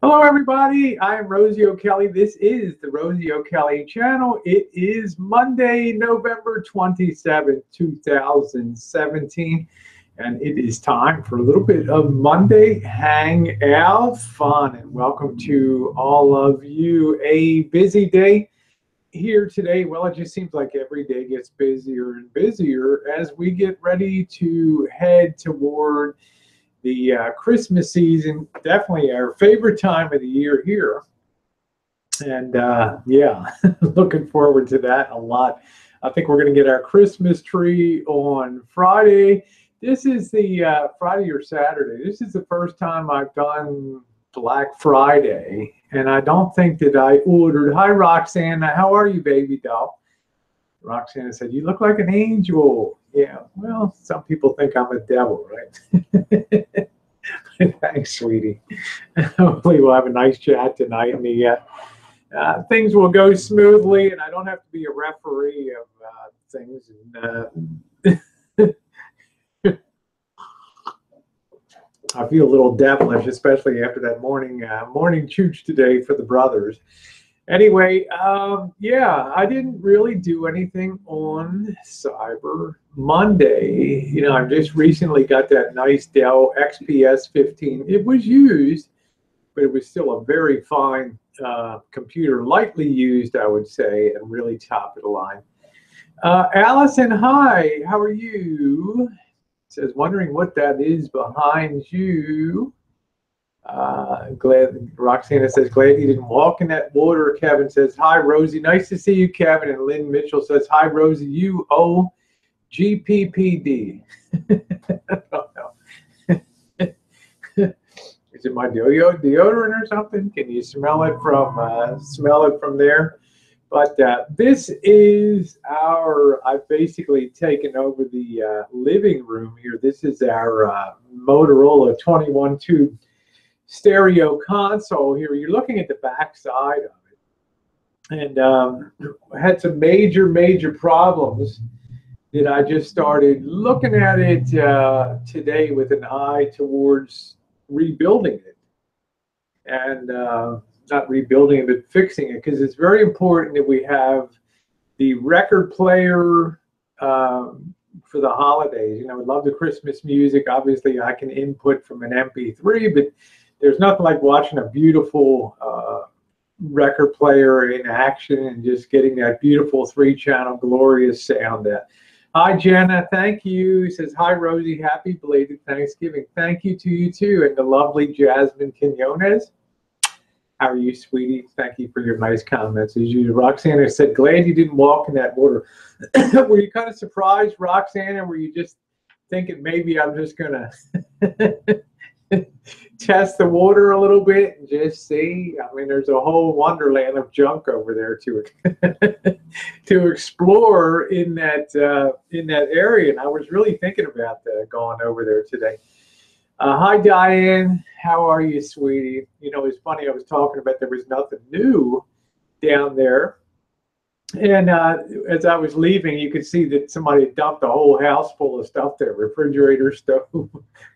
Hello, everybody. I am Rosie O'Kelly. This is the Rosie O'Kelly channel. It is Monday, November 27th, 2017, and it is time for a little bit of Monday Hangout fun. And welcome to all of you. A busy day here today. Well, it just seems like every day gets busier and busier as we get ready to head toward the Christmas season. Definitely our favorite time of the year here. And yeah, looking forward to that a lot. I think we're going to get our Christmas tree on Friday. This is the Friday or Saturday. This is the first time I've done Black Friday. And I don't think that I ordered. Hi, Roxanne. How are you, baby doll? Roxanne said, "You look like an angel." Yeah, well, some people think I'm a devil, right? Thanks, sweetie. Hopefully we'll have a nice chat tonight, and the things will go smoothly, and I don't have to be a referee of things. And I feel a little devilish, especially after that morning chooch today for the brothers. Anyway, yeah, I didn't really do anything on Cyber Monday. You know, I just recently got that nice Dell XPS 15. It was used, but it was still a very fine computer, lightly used, I would say, and really top of the line. Allison, hi, how are you? Says, wondering what that is behind you. Glad Roxana says, glad you didn't walk in that water. Kevin says, hi, Rosie. Nice to see you, Kevin. And Lynn Mitchell says, hi, Rosie. You owe GPPD. I don't know. Is it my deodorant or something? Can you smell it from there? But this is I've basically taken over the living room here. This is our Motorola 21 tube stereo console here. You're looking at the back side of it, and had some major problems that I just started looking at it today with an eye towards rebuilding it, and not rebuilding it, but fixing it, because it's very important that we have the record player for the holidays. You know, we love the Christmas music. Obviously, I can input from an MP3, but there's nothing like watching a beautiful record player in action and just getting that beautiful 3-channel glorious sound. Hi, Jenna. Thank you. Says, hi, Rosie. Happy belated Thanksgiving. Thank you to you, too. And the lovely Jasmine Quinones. How are you, sweetie? Thank you for your nice comments. As usual, Roxana said, glad you didn't walk in that water. Were you kind of surprised, Roxana? Were you just thinking maybe I'm just going to test the water a little bit and just see? I mean, there's a whole wonderland of junk over there to explore in that area, and I was really thinking about going over there today. Hi, Diane. How are you, sweetie? You know, it's funny. I was talking about there was nothing new down there, and as I was leaving, you could see that somebody dumped a whole house full of stuff there: refrigerator, stove,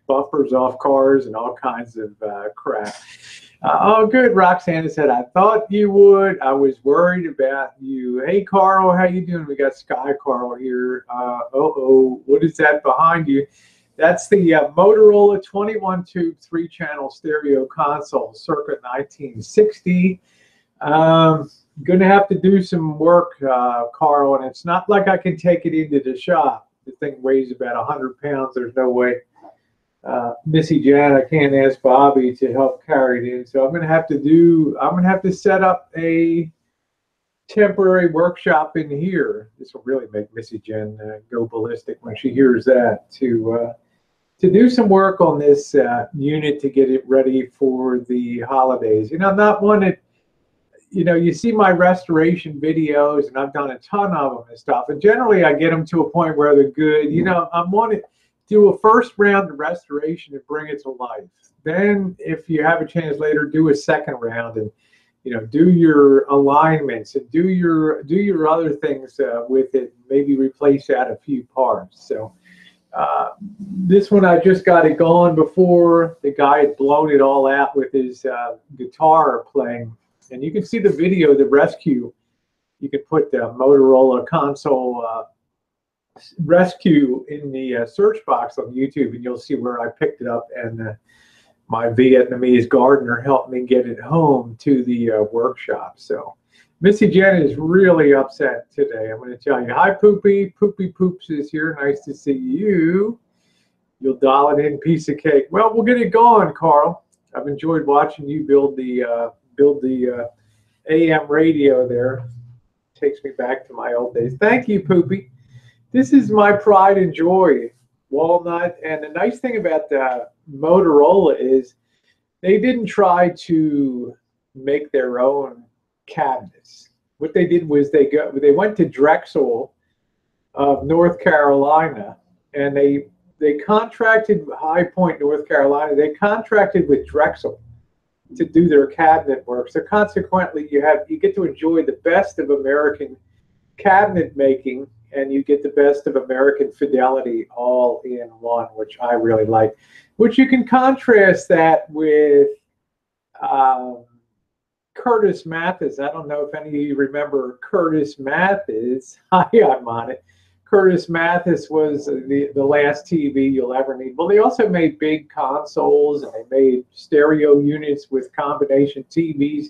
bumpers off cars, and all kinds of crap. Oh, good. Roxana said, I thought you would. I was worried about you. Hey, Carl, how you doing? We got Sky Carl here. What is that behind you? That's the Motorola 21 tube 3-channel stereo console, circa 1960. Going to have to do some work, Carl, and it's not like I can take it into the shop. The thing weighs about 100 pounds. There's no way. Missy Jan, I can't ask Bobby to help carry it in, so I'm going to have to set up a temporary workshop in here. This will really make Missy Jen go ballistic when she hears that, to do some work on this unit to get it ready for the holidays. You know, I'm not one that, you know, you see my restoration videos, and I've done a ton of them and stuff, and generally I get them to a point where they're good. You know, I want to do a first round of restoration and bring it to life. Then, if you have a chance later, do a second round and, you know, do your alignments and do your other things with it. Maybe replace out a few parts. So This one I just got it going before the guy had blown it all out with his guitar playing. And you can see the video, the rescue. You could put the Motorola console rescue in the search box on YouTube, and you'll see where I picked it up. And my Vietnamese gardener helped me get it home to the workshop. So Missy Jen is really upset today. I'm going to tell you. Hi, Poopy. Poopy Poops is here. Nice to see you. You'll dial it in, piece of cake. Well, we'll get it going, Carl. I've enjoyed watching you build the AM radio there. Takes me back to my old days. Thank you, Poopy. This is my pride and joy, walnut. And the nice thing about Motorola is they didn't try to make their own cabinets. What they did was they went to Drexel of North Carolina, and they contracted High Point, North Carolina. They contracted with Drexel to do their cabinet work. So consequently, you get to enjoy the best of American cabinet making, and you get the best of American fidelity all in one, which I really like. Which you can contrast that with Curtis Mathis. I don't know if any of you remember Curtis Mathis. Hi, I'm on it. Curtis Mathis was the last TV you'll ever need. Well, they also made big consoles, and they made stereo units with combination TVs,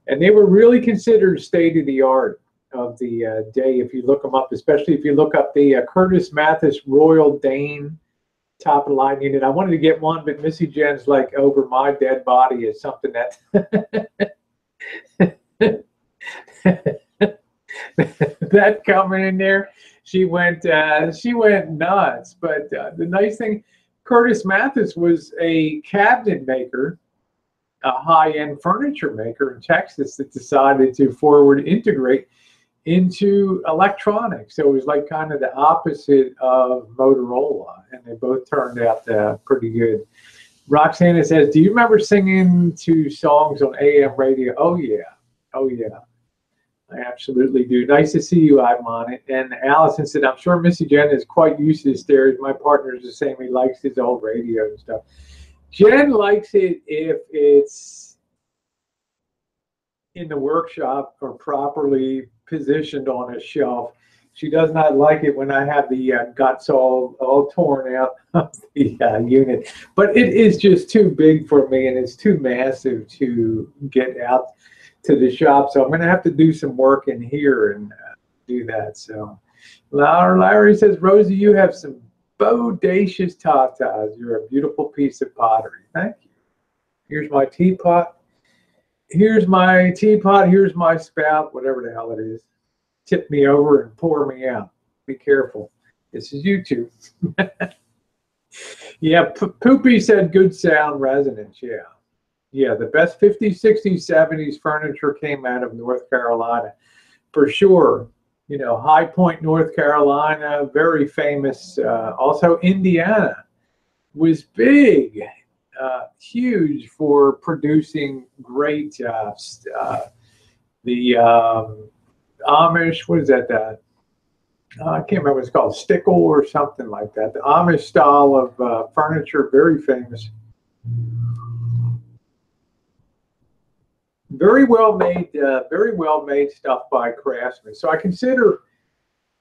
and they were really considered state-of-the-art of the day if you look them up, especially if you look up the Curtis Mathis Royal Dane top-of-the-line unit. I wanted to get one, but Missy Jen's like, over my dead body is something that that coming in there. She went nuts. But the nice thing, Curtis Mathis was a cabinet maker, a high-end furniture maker in Texas that decided to forward integrate into electronics. So it was like kind of the opposite of Motorola, and they both turned out pretty good. Roxana says, do you remember singing to songs on AM radio? Oh, yeah. Oh, yeah. I absolutely do. Nice to see you, I'm on it. And Allison said, I'm sure Missy Jen is quite used to the stereos. My partner is the same. He likes his old radio and stuff. Jen likes it if it's in the workshop or properly positioned on a shelf. She does not like it when I have the guts all torn out of the unit. But it is just too big for me, and it's too massive to get out to the shop. So I'm going to have to do some work in here and do that. So Larry says, Rosie, you have some bodacious tatas. You're a beautiful piece of pottery. Thank you. Here's my teapot. Here's my teapot. Here's my spout, whatever the hell it is. Tip me over and pour me out. Be careful. This is YouTube. Yeah, Poopy said good sound resonance. Yeah. Yeah, the best 50s, 60s, 70s furniture came out of North Carolina, for sure. You know, High Point, North Carolina, very famous. Also, Indiana was big, huge for producing great. The Amish, what is that? I can't remember what it's called, stickle or something like that. The Amish style of furniture, very famous. Very well made stuff by craftsmen. So I consider,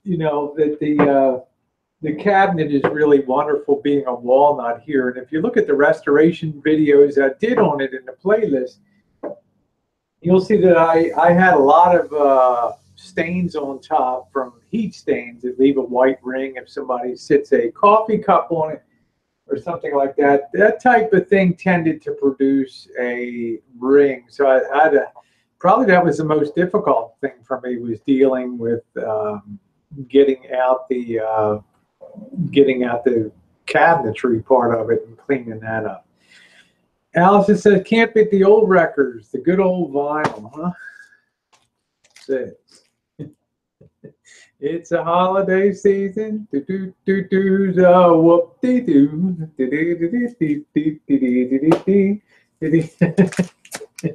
you know, that the cabinet is really wonderful being a walnut here. And if you look at the restoration videos I did on it in the playlist, you'll see that I had a lot of stains on top from heat stains that leave a white ring if somebody sits a coffee cup on it or something like that. That type of thing tended to produce a ring. So I had probably that was the most difficult thing for me, was dealing with getting out the cabinetry part of it and cleaning that up. Allison says, can't beat the old records, the good old vinyl, huh? It's a holiday season. Do do do do do whoop dee doo dee dee dee dee dee dee dee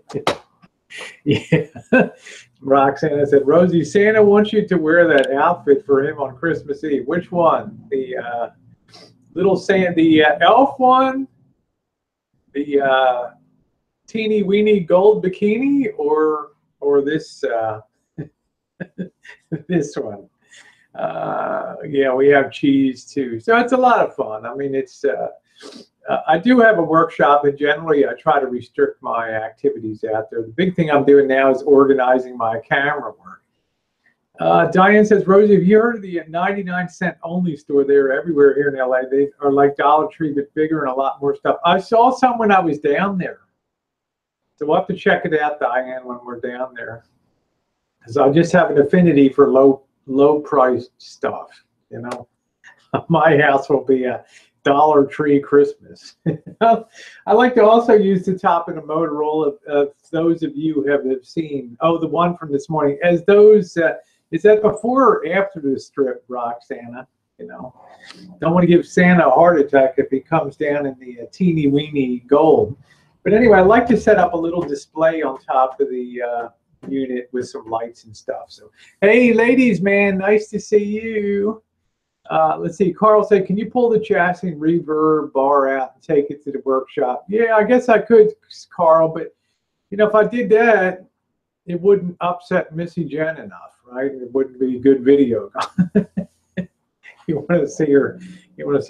dee. Yeah. Roxana said, Rosie, Santa wants you to wear that outfit for him on Christmas Eve. Which one? The Little Sand, the elf one, the teeny weeny gold bikini, or this this one. Yeah, we have cheese too, so it's a lot of fun. I mean, it's I do have a workshop, and generally I try to restrict my activities out there. The big thing I'm doing now is organizing my camera work. Diane says, Rosie, have you heard of the 99-cent only store? They're everywhere here in LA. They are like Dollar Tree, but bigger and a lot more stuff. I saw some when I was down there. So we'll have to check it out, Diane, when we're down there. Because I just have an affinity for low priced stuff. You know, my house will be a Dollar Tree Christmas. I like to also use the top of the Motorola. Those of you who have seen, the one from this morning, as those. Is that before or after the strip, Roxana? You know, don't want to give Santa a heart attack if he comes down in the teeny weeny gold. But anyway, I like to set up a little display on top of the unit with some lights and stuff. So, hey, ladies, man, nice to see you. Let's see. Carl said, can you pull the chassis and reverb bar out and take it to the workshop? Yeah, I guess I could, Carl. But, you know, if I did that, it wouldn't upset Missy Jen enough, right? It wouldn't be a good video. You want to see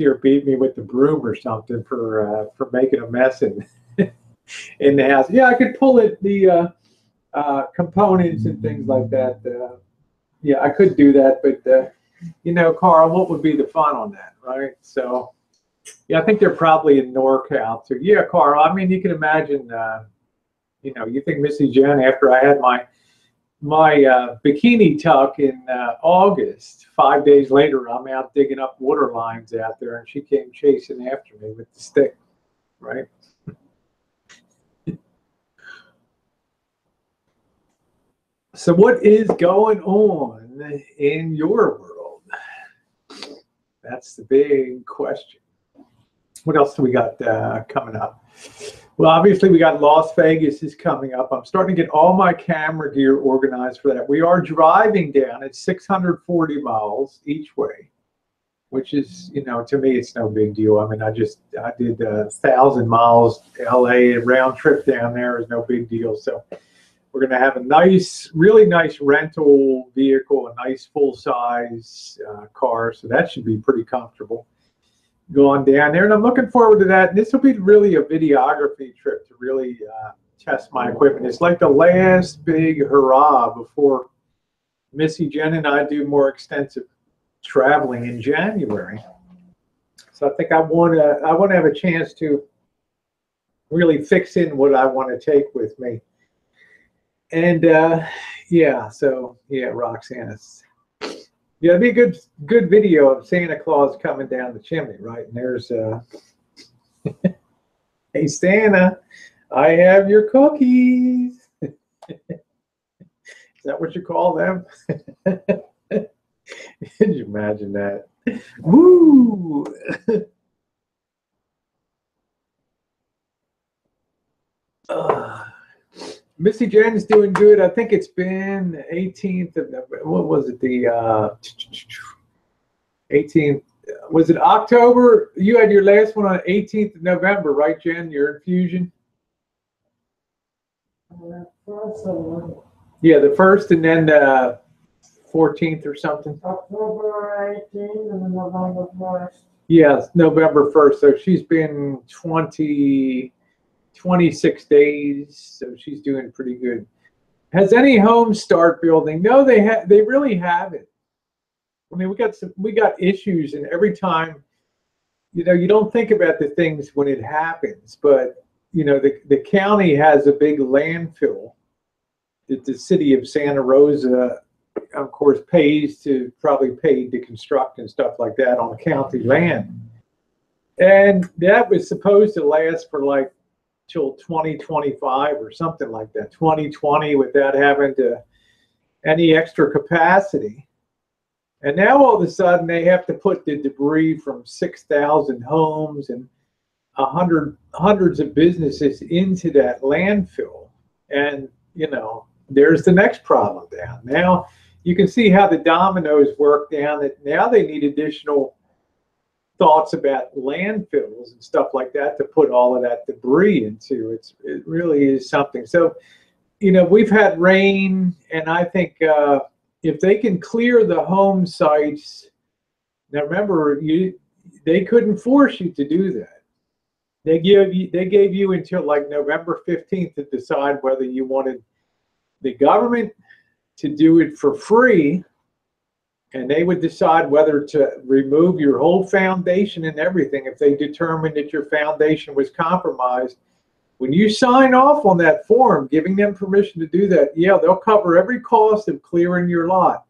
her beat me with the broom or something for making a mess in the house. Yeah, I could pull it, the components and things like that. Yeah, I could do that, but you know, Carl, what would be the fun on that, right? So, yeah, I think they're probably in NorCal too. Yeah, Carl. I mean, you can imagine. You know, you think Missy Jen, after I had my bikini tuck in August, 5 days later, I'm out digging up water lines out there, and she came chasing after me with the stick, right? So what is going on in your world? That's the big question. What else do we got coming up? Well, obviously, we got Las Vegas is coming up. I'm starting to get all my camera gear organized for that. We are driving down at 640 miles each way, which is, you know, to me, it's no big deal. I mean, I did 1,000 miles LA round trip down there is no big deal. So we're going to have a nice, really nice rental vehicle, a nice full-size car. So that should be pretty comfortable going down there, and I'm looking forward to that. This will be really a videography trip to really test my equipment. It's like the last big hurrah before Missy Jen and I do more extensive traveling in January. So I think I want to have a chance to really fix in what I want to take with me. And yeah, so yeah, Roxana's. Yeah, it'd be a good video of Santa Claus coming down the chimney, right? And there's hey Santa, I have your cookies. Is that what you call them? Could you imagine that? Woo! Missy Jen's doing good. I think it's been 18th of November. What was it? The 18th. Was it October? You had your last one on 18th of November, right, Jen? Your infusion? Yeah, the first, and then 14th or something. October 18th and November 1st. Yes, November 1st. So she's been 26 days, so she's doing pretty good. Has any homes start building? No, they really haven't. I mean, we got issues, and every time, you know, you don't think about the things when it happens, but you know, the county has a big landfill that the city of Santa Rosa, of course, probably paid to construct and stuff like that on county land, and that was supposed to last for like till 2025 or something like that, 2020, without having any extra capacity. And now all of a sudden they have to put the debris from 6,000 homes and hundreds of businesses into that landfill. And, you know, there's the next problem down. Now you can see how the dominoes work down, that now they need additional thoughts about landfills and stuff like that to put all of that debris into. It really is something. So, you know, we've had rain, and I think if they can clear the home sites, now remember, they couldn't force you to do that. They gave you until like November 15th to decide whether you wanted the government to do it for free, and they would decide whether to remove your whole foundation and everything if they determined that your foundation was compromised. When you sign off on that form, giving them permission to do that, yeah, they'll cover every cost of clearing your lot,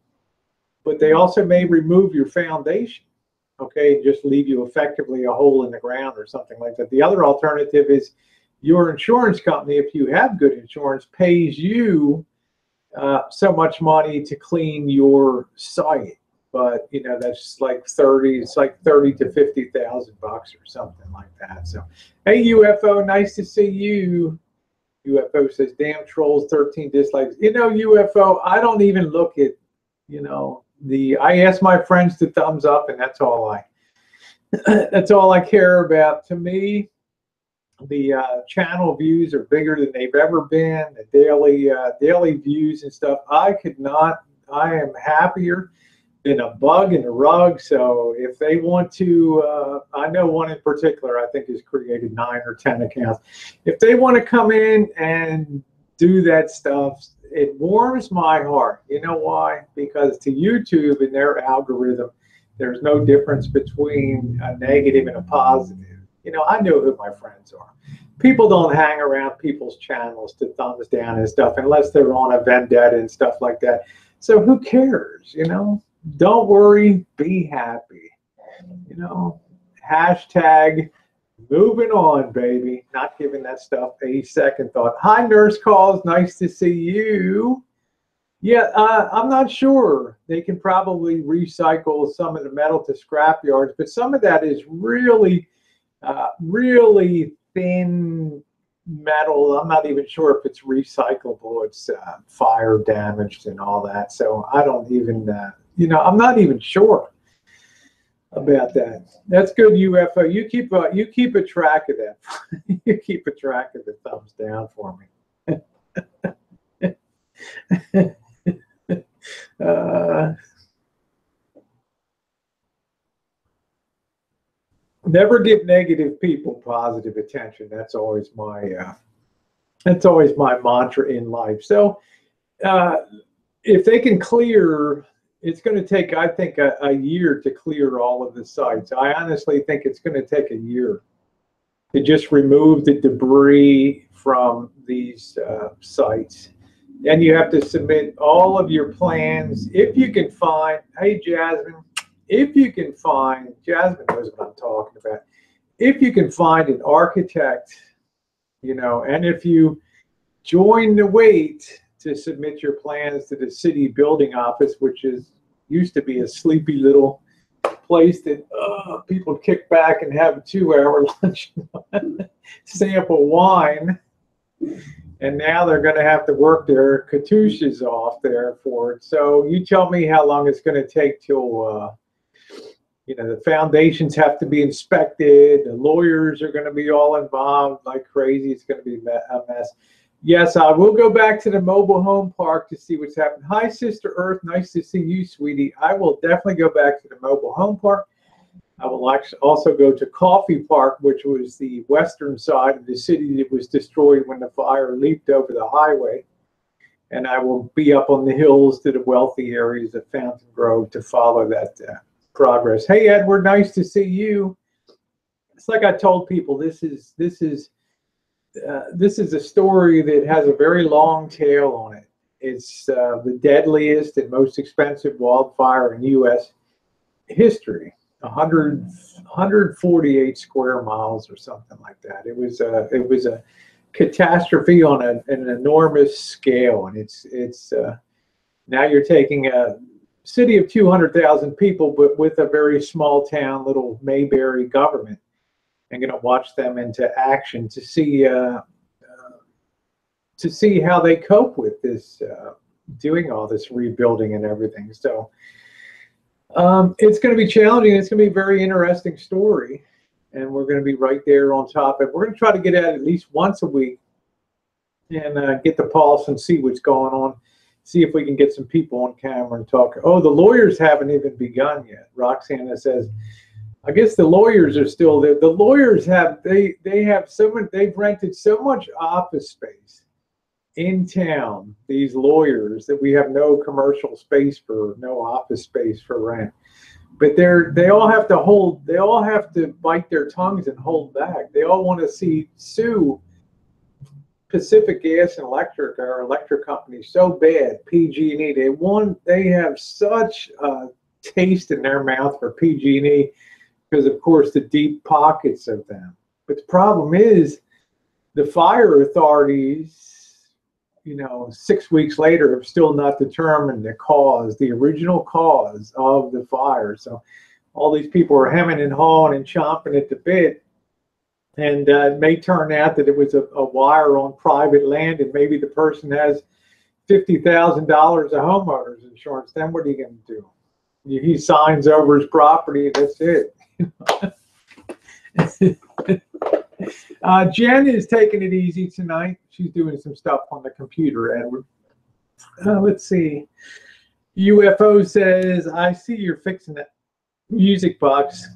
but they also may remove your foundation, okay, just leave you effectively a hole in the ground or something like that. The other alternative is your insurance company, if you have good insurance, pays you so much money to clean your site, but you know that's like 30 to 50,000 bucks or something like that. So, hey UFO, nice to see you. UFO says, "Damn trolls, 13 dislikes." You know, UFO, I don't even look at, you know, I ask my friends to thumbs up, and that's all I care about. To me, the channel views are bigger than they've ever been. The daily views and stuff. I am happier than a bug in a rug. So if they want to, I know one in particular I think has created 9 or 10 accounts. If they want to come in and do that stuff, it warms my heart. You know why? Because to YouTube and their algorithm, there's no difference between a negative and a positive. You know, I know who my friends are. People don't hang around people's channels to thumbs down and stuff unless they're on a vendetta and stuff like that. So who cares, you know? Don't worry, be happy. You know, hashtag moving on, baby. Not giving that stuff a second thought. Hi, Nurse Calls. Nice to see you. Yeah, I'm not sure. They can probably recycle some of the metal to scrap yards, but some of that is really thin metal. I'm not even sure if it's recyclable. It's fire damaged and all that. So I don't even, you know, I'm not even sure about that. That's good, UFO. You keep a track of that. You keep a track of the thumbs down for me. Never give negative people positive attention. That's always my mantra in life. So if they can clear, it's going to take, I think, a year to clear all of the sites. I honestly think it's going to take a year to just remove the debris from these sites. And you have to submit all of your plans. If you can find, hey, Jasmine, if you can find, Jasmine knows what I'm talking about. If you can find an architect, you know, and if you join the wait to submit your plans to the city building office, which used to be a sleepy little place that people kick back and have a 2-hour lunch, sample wine. And now they're going to have to work their katushes off there for it. So you tell me how long it's going to take till, you know, the foundations have to be inspected. The lawyers are going to be all involved like crazy. It's going to be a mess. Yes, I will go back to the mobile home park to see what's happening. Hi, Sister Earth. Nice to see you, sweetie. I will definitely go back to the mobile home park. I will actually also go to Coffee Park, which was the western side of the city that was destroyed when the fire leaped over the highway. And I will be up on the hills to the wealthy areas of Fountain Grove to follow that progress. Hey, Edward, nice to see you. It's like I told people, this is a story that has a very long tail on it. It's the deadliest and most expensive wildfire in U.S. history. 148 square miles or something like that. It was a catastrophe on an enormous scale, and it's now you're taking a city of 200,000 people, but with a very small town, little Mayberry government, and going to watch them into action to see how they cope with this, doing all this rebuilding and everything. So It's going to be challenging. It's going to be a very interesting story, and we're going to be right there on top of it. We're going to try to get at least once a week and get the pulse and see what's going on. See if we can get some people on camera and talk. Oh, the lawyers haven't even begun yet. Roxana says, I guess the lawyers are still there. The lawyers have they have so much. They've rented so much office space in town. These lawyers that we have no commercial space for, no office space for rent. But they all have to hold. They all have to bite their tongues and hold back. They all want to sue Pacific Gas and Electric, our electric company, so bad. PG&E. They have such a taste in their mouth for PG&E. Because, of course, the deep pockets of them. But the problem is the fire authorities, 6 weeks later have still not determined the original cause of the fire. So all these people are hemming and hawing and chomping at the bit. And it may turn out that it was a wire on private land, and maybe the person has $50,000 of homeowner's insurance. Then what are you going to do? He signs over his property, and that's it. Jen is taking it easy tonight. She's doing some stuff on the computer, Edward. Let's see. UFO says, I see you're fixing that music box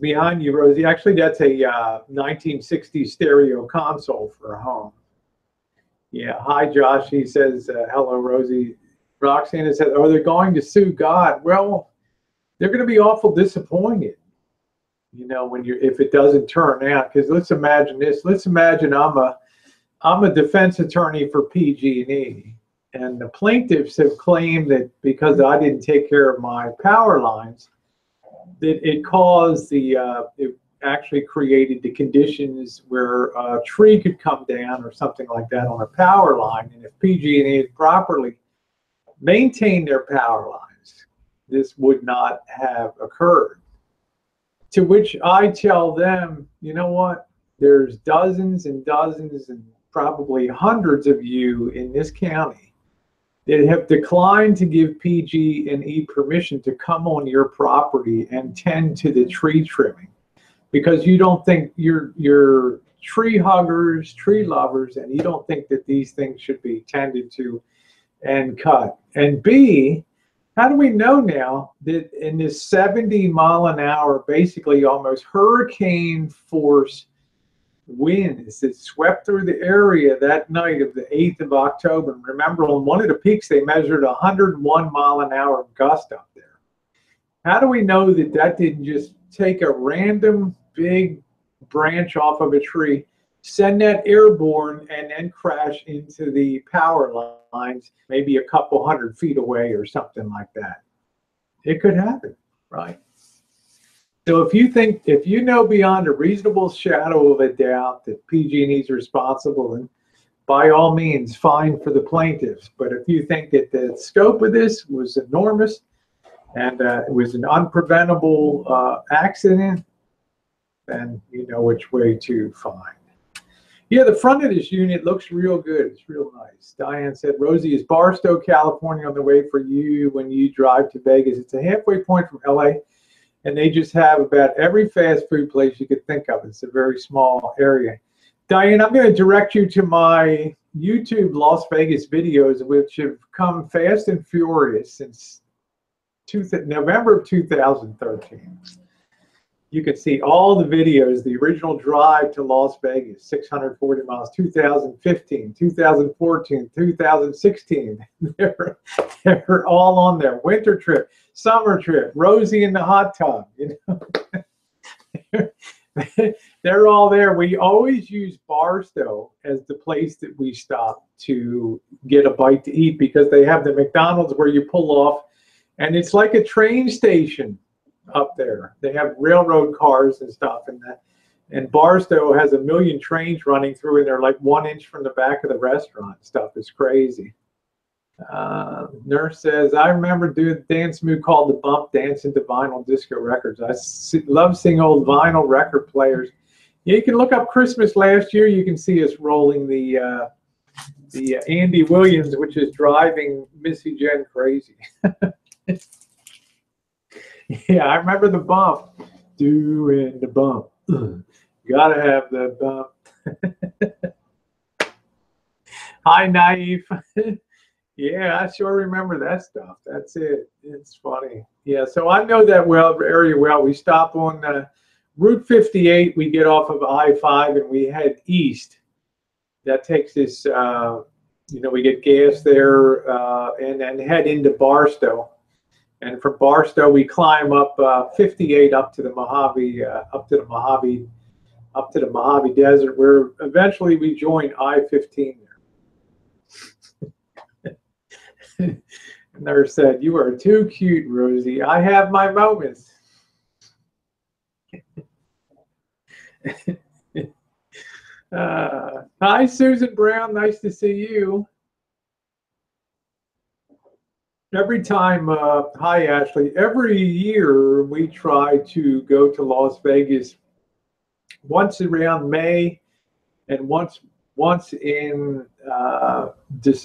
behind you, Rosie. Actually, that's a 1960s stereo console for a home. Yeah. Hi, Josh. He says, hello, Rosie. Roxana said, oh, they're going to sue God. Well, they're going to be awful disappointed, if it doesn't turn out. Because let's imagine this. Let's imagine I'm a defense attorney for PG&E, and the plaintiffs have claimed that because I didn't take care of my power lines, that it caused it actually created the conditions where a tree could come down or something like that on a power line. And if PG&E had properly maintained their power lines, this would not have occurred. To which I tell them, you know what? There's dozens and dozens and probably hundreds of you in this county that have declined to give PG&E permission to come on your property and tend to the tree trimming because you don't think you're tree huggers, tree lovers, and you don't think that these things should be tended to and cut. And B, how do we know now that in this 70-mile-an-hour, basically almost hurricane force winds that swept through the area that night of the 8th of October? And remember, on one of the peaks, they measured 101-mile-an-hour gust up there. How do we know that that didn't just take a random big branch off of a tree, send that airborne, and then crash into the power lines maybe a couple hundred feet away or something like that? It could happen, right? So if you know beyond a reasonable shadow of a doubt that PG&E is responsible, then by all means, fine for the plaintiffs. But if you think that the scope of this was enormous and it was an unpreventable accident, then you know which way to find. Yeah, the front of this unit looks real good. It's real nice. Diane said, Rosie, is Barstow, California on the way for you when you drive to Vegas? It's a halfway point from LA, and they just have about every fast food place you could think of. It's a very small area. Diane, I'm going to direct you to my YouTube Las Vegas videos, which have come fast and furious since November of 2013. You can see all the videos, the original drive to Las Vegas, 640 miles, 2015, 2014, 2016. They're all on there. Winter trip, summer trip, Rosie in the hot tub. They're all there. We always use Barstow as the place that we stop to get a bite to eat because they have the McDonald's where you pull off, and it's like a train station up there. They have railroad cars and stuff, and Barstow has a million trains running through, and they're like 1 inch from the back of the restaurant. Stuff is crazy. Nurse says, I remember doing a dance move called the bump, dancing to vinyl disco records. I love seeing old vinyl record players. Yeah, you can look up Christmas last year. You can see us rolling the Andy Williams, which is driving Missy Jen crazy. Yeah, I remember the bump. Doing the bump. Gotta have the bump. Hi, naive. Yeah, I sure remember that stuff. That's it. It's funny. Yeah, so I know that area well. We stop on Route 58. We get off of I-5 and we head east. That takes us, we get gas there and then head into Barstow. And from Barstow, we climb up 58 up to the Mojave Desert, where eventually we join I-15 there. And Nurse said, "You are too cute, Rosie. I have my moments." Hi, Susan Brown. Nice to see you. Every time, hi, Ashley. Every year we try to go to Las Vegas once around May and once in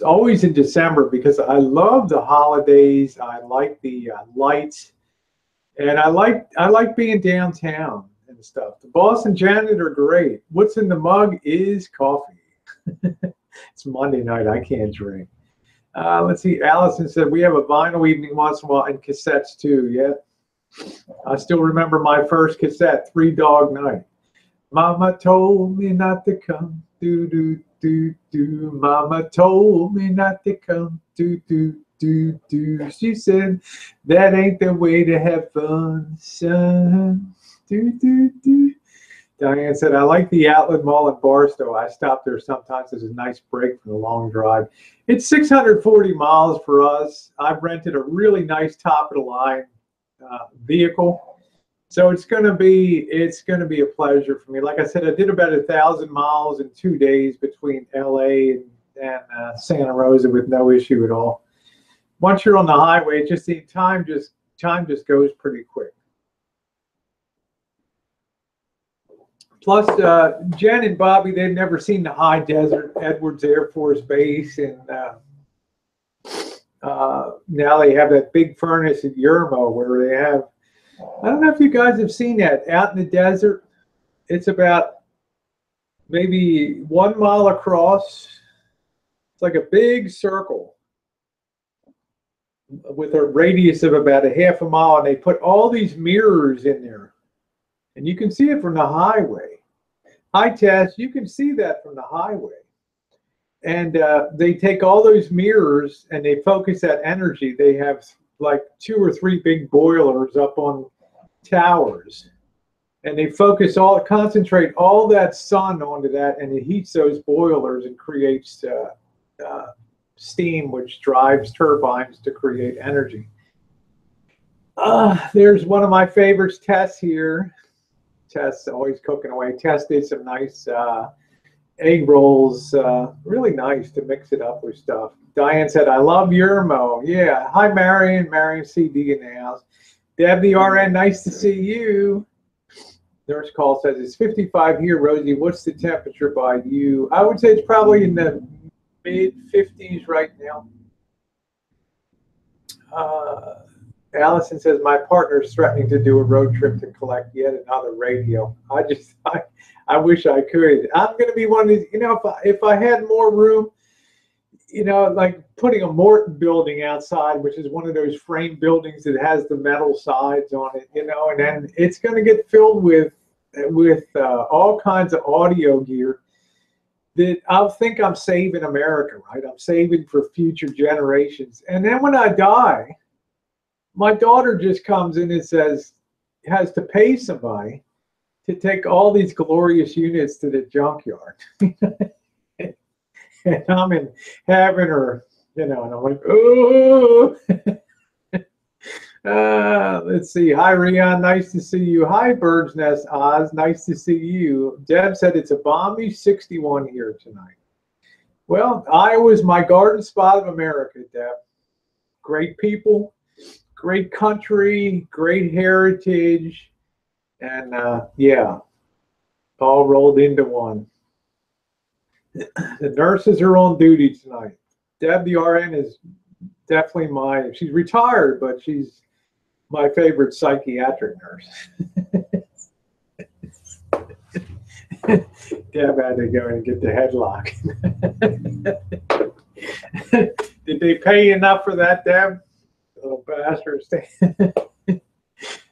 always in December, because I love the holidays. I like the lights, and I like being downtown and stuff. The boss and Janet are great. What's in the mug is coffee. It's Monday night. I can't drink. Let's see. Allison said we have a vinyl evening once in a while and cassettes too. Yeah, I still remember my first cassette, Three Dog Night. Mama told me not to come, do do do do. Mama told me not to come, do do do do. She said that ain't the way to have fun, son. Do do do. Diane said, I like the Outlet Mall in Barstow. I stop there sometimes as a nice break from the long drive. It's 640 miles for us. I've rented a really nice top of the line vehicle. So it's going to be a pleasure for me. Like I said, I did about 1,000 miles in 2 days between LA and Santa Rosa with no issue at all. Once you're on the highway, time just goes pretty quick. Plus, Jen and Bobby, they've never seen the high desert, Edwards Air Force Base, and now they have that big furnace at Yermo where they have, I don't know if you guys have seen that, out in the desert. It's about maybe 1 mile across. It's like a big circle with a radius of about a half a mile, and they put all these mirrors in there. And you can see it from the highway. Hi, Tess. You can see that from the highway. And they take all those mirrors and they focus that energy. They have like 2 or 3 big boilers up on towers. And they concentrate all that sun onto that, and it heats those boilers and creates steam, which drives turbines to create energy. There's one of my favorites, Tess here. Tess always cooking away. Tess did some nice egg rolls, really nice to mix it up with stuff. Diane said, I love Yermo. Yeah. Hi, Marion CD in the house. Deb the RN, nice to see you. Nurse call says, it's 55 here, Rosie. What's the temperature by you? I would say it's probably in the mid-50s right now. Allison says, my partner is threatening to do a road trip to collect yet another radio. I wish I could. I'm going to be one of these, if I had more room, like putting a Morton building outside, which is one of those frame buildings that has the metal sides on it, and then it's going to get filled with all kinds of audio gear that I'll think I'm saving America, right? I'm saving for future generations. And then when I die, my daughter just comes in and has to pay somebody to take all these glorious units to the junkyard. And I'm in heaven, or, and I'm like, oh. Let's see. Hi, Rion. Nice to see you. Hi, Bird's Nest Oz. Nice to see you. Deb said it's a balmy 61 here tonight. Well, Iowa's my garden spot of America, Deb. Great people. Great country, great heritage, and yeah, all rolled into one. The nurses are on duty tonight. Deb, the RN, is definitely she's retired, but she's My favorite psychiatric nurse. Deb had to go and get the headlock. Did they pay you enough for that, Deb? Little bastards.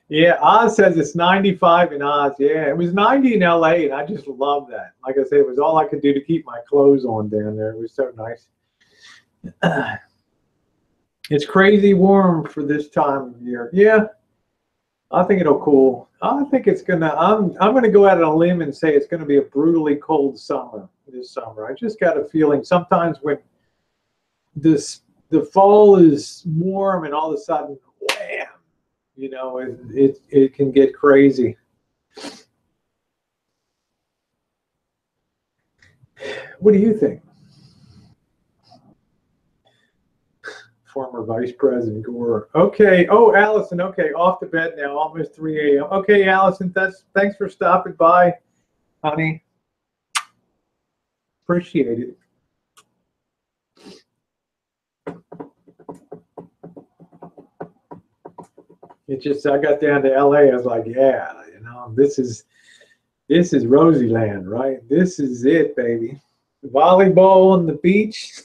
Yeah, Oz says it's 95 in Oz. Yeah, it was 90 in LA, and I just love that. Like I said, it was all I could do to keep my clothes on down there. It was so nice. It's crazy warm for this time of year. Yeah, I think it'll cool. I think it's gonna. I'm gonna go out on a limb and say it's gonna be a brutally cold summer this summer. I just got a feeling sometimes when the fall is warm and all of a sudden, wham, you know, it can get crazy. What do you think? Former Vice President Gore. Okay. Oh, Allison. Okay, off to bed now. Almost 3 a.m. Okay, Allison. Thanks for stopping by, honey. Appreciate it. It just, I got down to LA. I was like, yeah, you know, this is Rosie land, right? This is it, baby. Volleyball on the beach.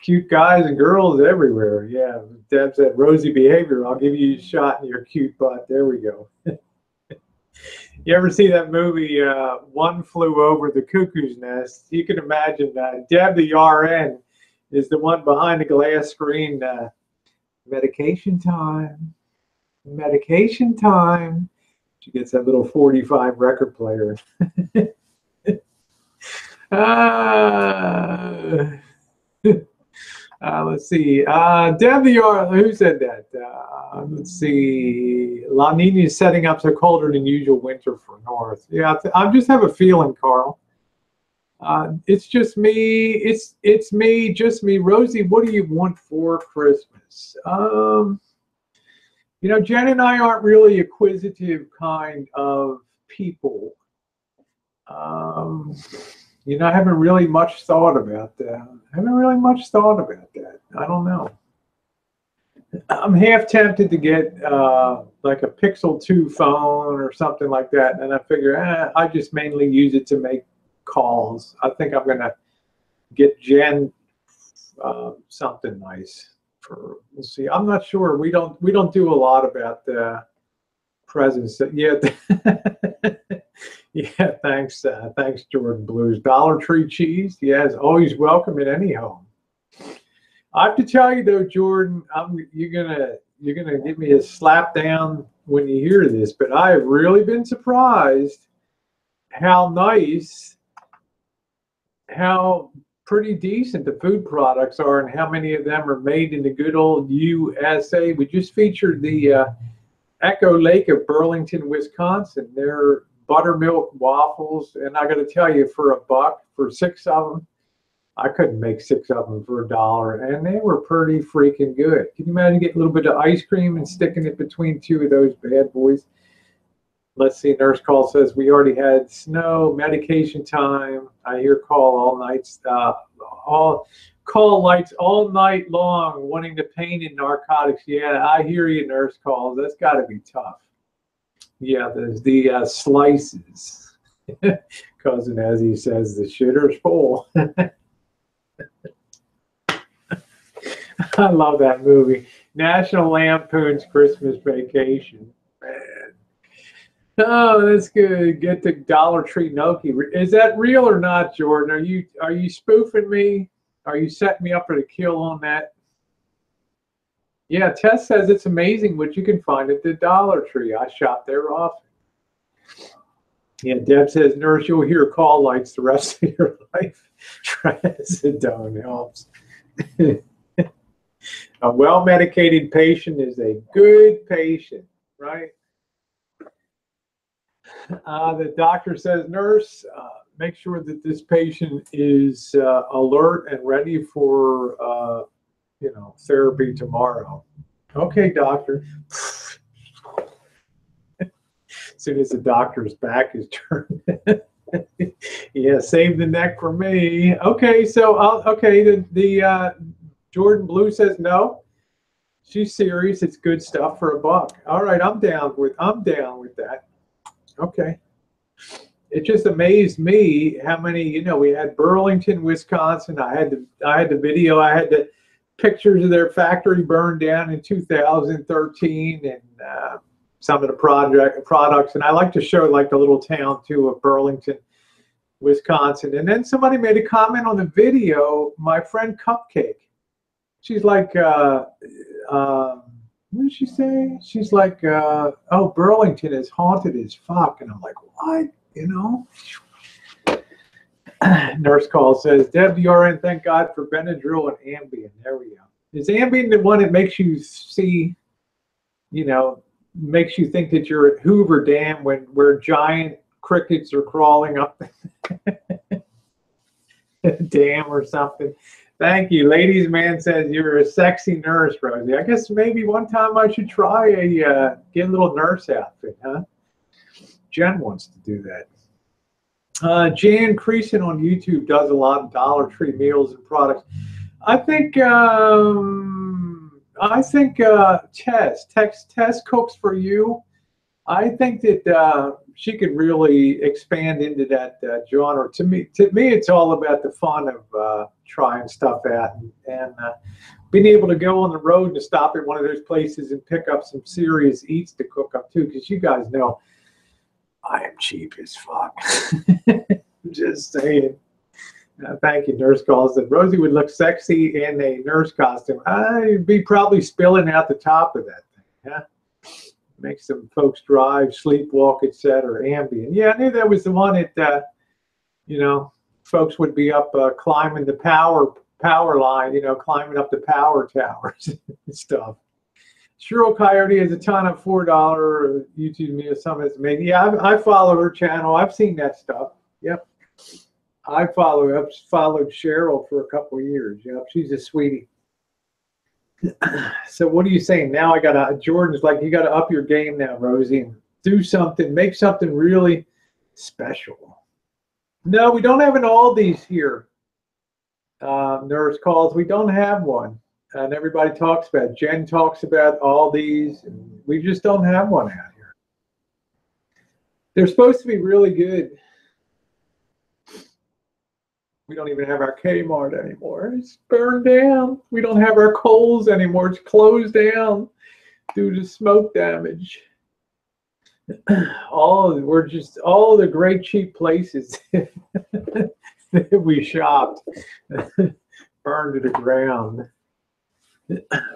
Cute guys and girls everywhere. Yeah, Deb said, Rosie behavior. I'll give you a shot in your cute butt. There we go. You ever see that movie, One Flew Over the Cuckoo's Nest? You can imagine Deb, the RN, is the one behind the glass screen. Medication time. Medication time. She gets that little 45 record player. Let's see. Deb the R, who said that? Let's see. La Nina is setting up so colder than usual winter for North. Yeah, I just have a feeling, Carl. It's just me. It's me, just me. Rosie, what do you want for Christmas? You know, Jen and I aren't really acquisitive kind of people. You know, I haven't really much thought about that. I don't know. I'm half tempted to get like a Pixel 2 phone or something like that. And I figure I just mainly use it to make calls. I think I'm going to get Jen something nice for, we'll see. I'm not sure. We don't do a lot about presents yet. Yeah, thanks, Jordan Blues. Dollar Tree cheese, yes, always welcome in any home. I have to tell you though, Jordan, you're gonna give me a slap down when you hear this, but I have really been surprised how nice, how pretty decent the food products are, and how many of them are made in the good old USA. We just featured the Echo Lake of Burlington, Wisconsin. They're buttermilk waffles, and I got to tell you, for $1 for 6 of them, I couldn't make 6 of them for $1, and they were pretty freaking good. Can you imagine getting a little bit of ice cream and sticking it between 2 of those bad boys? Let's see. Nurse call says we already had snow. Medication time. I hear call all night. All call lights all night long, wanting the pain and narcotics. Yeah, I hear you, nurse calls. That's got to be tough. Yeah, there's the slices. Cousin, as he says, the shitter's full. I love that movie. National Lampoon's Christmas Vacation. Man. Oh, that's good. Get the Dollar Tree gnocchi. Is that real or not, Jordan? Are you spoofing me? Are you setting me up for the kill on that? Yeah, Tess says it's amazing what you can find at the Dollar Tree. I shop there often. Yeah, Deb says, nurse, you'll hear call lights the rest of your life. Trazodone helps. A well-medicated patient is a good patient, right? The doctor says, nurse, make sure that this patient is alert and ready for therapy tomorrow. Okay, doctor. As soon as the doctor's back is turned. Yeah, save the neck for me. Okay, so the Jordan Blue says no. She's serious. It's good stuff for $1. All right, I'm down with that. Okay. It just amazed me how many, you know, we had Burlington, Wisconsin. I had the video. I had the pictures of their factory burned down in 2013, and some of the products. And I like to show like the little town too of Burlington, Wisconsin. And then somebody made a comment on the video. My friend Cupcake. She's like, what did she say? She's like, oh, Burlington is haunted as fuck. And I'm like, what? You know? Nurse call says, Deb, DRN, thank God for Benadryl and Ambien. There we go. Is Ambien the one that makes you see, you know, makes you think that you're at Hoover Dam where giant crickets are crawling up the dam or something? Thank you. Ladies man says you're a sexy nurse, Rosie. I guess maybe one time I should try get a little nurse outfit, huh? Jen wants to do that. Jan Creason on YouTube does a lot of Dollar Tree meals and products. I think Tess cooks for you. I think that she could really expand into that genre. To me, it's all about the fun of trying stuff out and being able to go on the road and to stop at one of those places and pick up some serious eats to cook up too. Because you guys know I am cheap as fuck. Just saying. Thank you, Nurse Calls. That Rosie would look sexy in a nurse costume. I'd be probably spilling out the top of that thing. Yeah. Make some folks drive, sleepwalk, etc. Ambien. Yeah, I knew that was the one that, you know, folks would be up climbing the power line, you know, climbing up the power towers and stuff. Cheryl Coyote has a ton of $4 YouTube meal summits. Maybe yeah, I follow her channel. I've seen that stuff. Yep. I've followed Cheryl for a couple of years. Yep, she's a sweetie. So what are you saying now? Jordan's like, you gotta up your game now, Rosie, and do something, make something really special. No, we don't have an Aldi's here. Nurse Calls, we don't have one. And everybody talks about it. Jen talks about Aldi's, and we just don't have one out here. They're supposed to be really good. We don't even have our Kmart anymore. It's burned down. We don't have our Kohl's anymore. It's closed down due to smoke damage. All the great cheap places that we shopped burned to the ground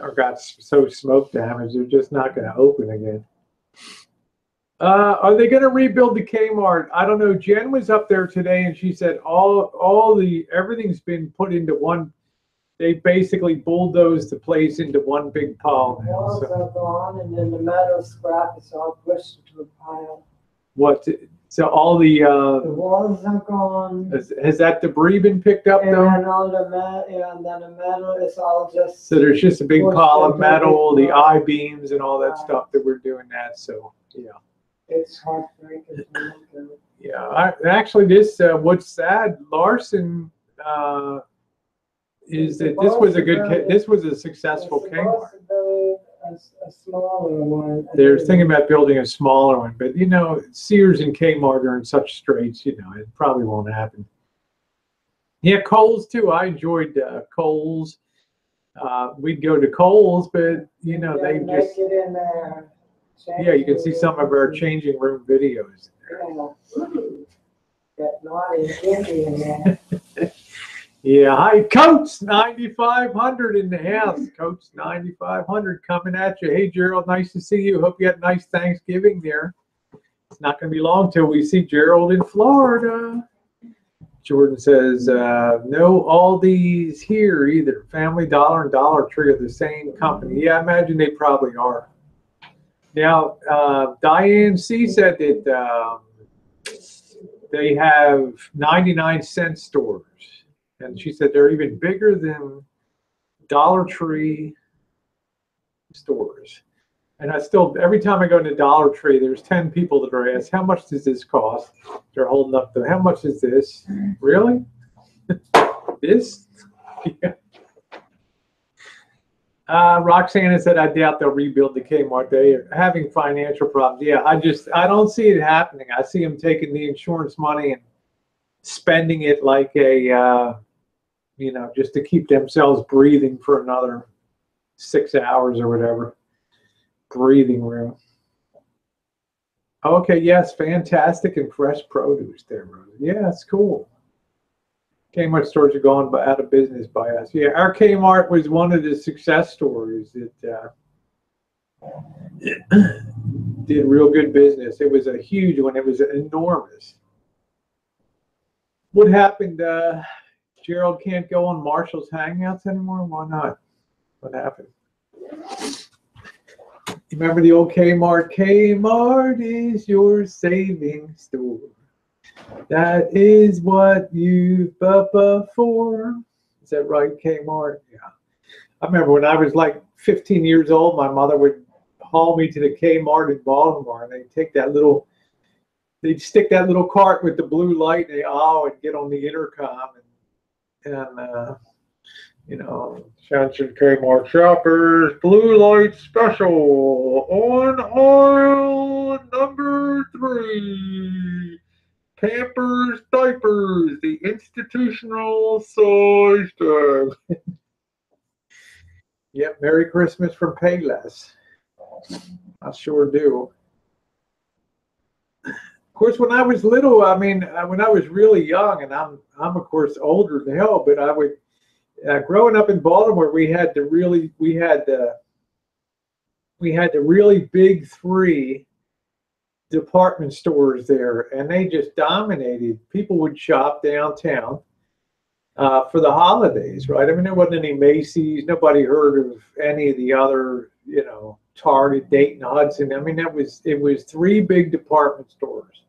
or got so smoke damage they're just not going to open again. Are they going to rebuild the Kmart? I don't know. Jen was up there today and she said everything's been put into one. They basically bulldozed the place into one big pile now. The walls are gone, and then the metal scrap is all pushed into a pile. What? So all the walls are gone. Has that debris been picked up though? And all the and then the metal is all just. So there's just a big pile of metal, the I-beams and all that stuff that we're doing that. So yeah. It's heartbreaking. Yeah, actually, what's sad, Larson, is that this was a successful Kmart. A smaller one. They're thinking about building a smaller one, but you know, Sears and Kmart are in such straits, you know, it probably won't happen. Yeah, Kohl's too. I enjoyed Kohl's. We'd go to Kohl's, but you know, they just. Get in there. Yeah, you can see some of our changing room videos. Got naughty in there. Yeah, hi, Coach 9500 in the house. Coach 9500 coming at you. Hey, Gerald, nice to see you. Hope you had a nice Thanksgiving there. It's not going to be long till we see Gerald in Florida. Jordan says, no Aldi's here either. Family Dollar and Dollar Tree are the same company. Yeah, I imagine they probably are. Now, Diane C. said that they have 99-cent stores. And she said they're even bigger than Dollar Tree stores. And every time I go into Dollar Tree, there's 10 people that are asked, how much does this cost? They're holding up how much is this? Really? This? Yeah. Roxana said, I doubt they'll rebuild the Kmart. They are having financial problems. Yeah, I don't see it happening. I see them taking the insurance money and spending it like a, just to keep themselves breathing for another 6 hours or whatever. Breathing room. Okay, yes, fantastic and fresh produce there, Rosie. Yeah, it's cool. Kmart stores are going out of business by us. Yeah, our Kmart was one of the success stories that did real good business. It was a huge one. It was enormous. What happened? Gerald can't go on Marshall's Hangouts anymore? Why not? What happened? You remember the old Kmart? Kmart is your saving store. That is what you bubba for. Is that right, Kmart? Yeah. I remember when I was like 15 years old, my mother would haul me to the Kmart in Baltimore, and they'd stick that little cart with the blue light, and and get on the intercom and Attention Kmart shoppers, blue light special on aisle number 3. Pampers diapers, the institutional size tag. Yep, Merry Christmas from Payless. I sure do. Of course, when I was little, when I was really young, and I'm of course older than hell, but I would. Growing up in Baltimore, we had the really big 3 department stores there, and they just dominated. People would shop downtown for the holidays, right? I mean, there wasn't any Macy's. Nobody heard of any of the other, Target, Dayton, Hudson. I mean, it was 3 big department stores.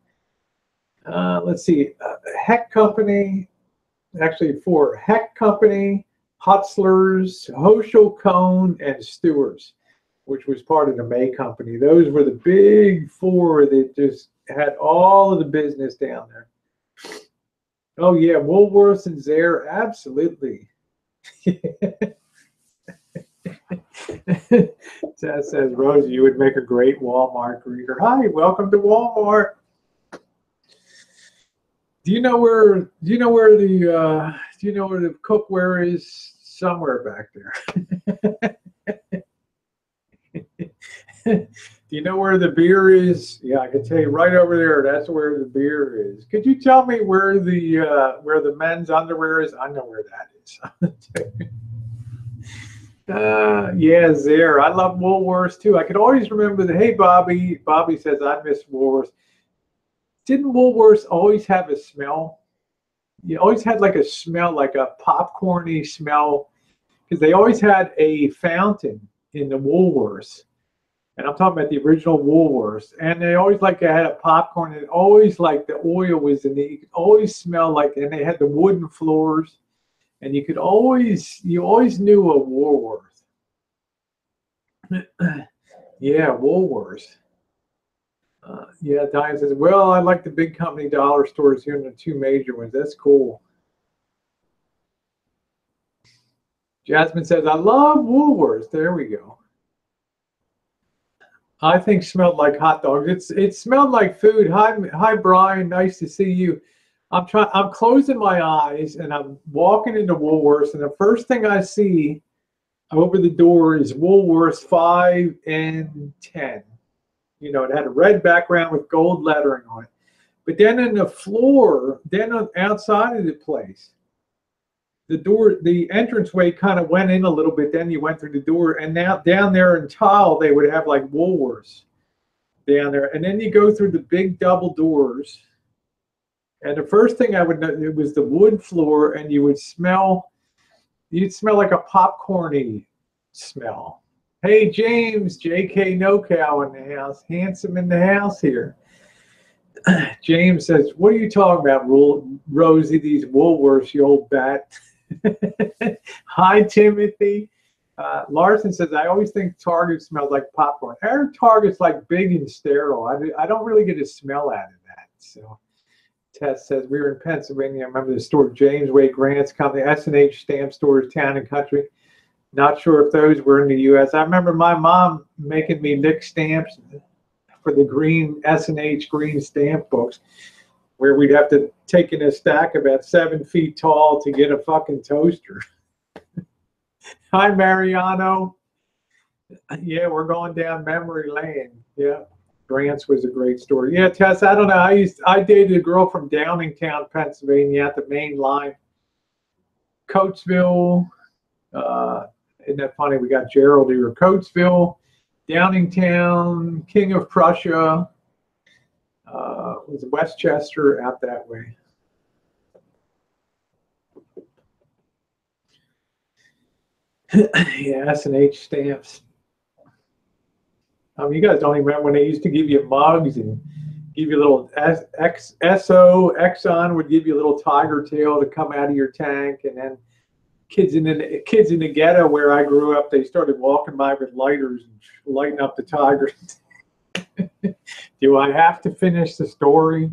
Let's see, Heck Company. Actually 4: Heck Company, Hutzler's, Hochul Cone, and Stewart's, which was part of the May Company. Those were the big 4 that just had all of the business down there. Oh yeah, Woolworths and Zare, absolutely. Tess says, Rosie, you would make a great Walmart greeter. Hi, welcome to Walmart. Do you know where the cookware is? Somewhere back there. Do you know where the beer is? Yeah, I can tell you right over there. That's where the beer is. Could you tell me where the men's underwear is? I know where that is. Yeah, there. I love Woolworths too. I could always remember the. Hey, Bobby. Bobby says I miss Woolworths. Didn't Woolworths always have a smell? You always had like a smell, like a popcorny smell, because they always had a fountain in the Woolworths. And I'm talking about the original Woolworths. And they always had a popcorn, and always like the oil was in it. You could always smell like, and they had the wooden floors, and you always knew a Woolworth. Yeah, Woolworths. Yeah, Diane says, well, I like the big company dollar stores here in the 2 major ones. That's cool. Jasmine says, I love Woolworths. There we go. I think smelled like hot dogs. It smelled like food. Hi, Brian. Nice to see you. I'm closing my eyes and I'm walking into Woolworths, and the first thing I see over the door is Woolworths 5 and 10. It had a red background with gold lettering on it. But then in the floor, outside of the place, the entranceway kind of went in a little bit. Then you went through the door, and now down there in tile, they would have like Woolworths down there. And then you go through the big double doors. And the first thing I would know, it was the wood floor, and you'd smell like a popcorny smell. Hey, James, JK NoCal in the house. Handsome in the house here. James says, what are you talking about, Rosie, these Woolworths, you old bat? Hi, Timothy. Larson says, I always think Target smells like popcorn. Our Target's like big and sterile. I don't really get a smell out of that. So Tess says, we were in Pennsylvania. I remember the store, James Wade Grant's company, S&H Stamp Stores, Town and Country. Not sure if those were in the U.S. I remember my mom making me lick stamps for the green S&H green stamp books, where we'd have to take in a stack about 7 feet tall to get a fucking toaster. Hi, Mariano. Yeah, we're going down memory lane. Yeah, Grants was a great story. Yeah, Tess, I don't know. I dated a girl from Downingtown, Pennsylvania, at the main line. Coatesville. Isn't that funny? We got Gerald here. Coatesville, Downingtown, King of Prussia. Was Westchester, out that way. Yeah, S&H stamps. You guys don't even remember when they used to give you mugs and give you a little Exxon would give you a little tiger tail to come out of your tank, and then kids in the ghetto where I grew up, they started walking by with lighters and lighting up the tigers. Do I have to finish the story?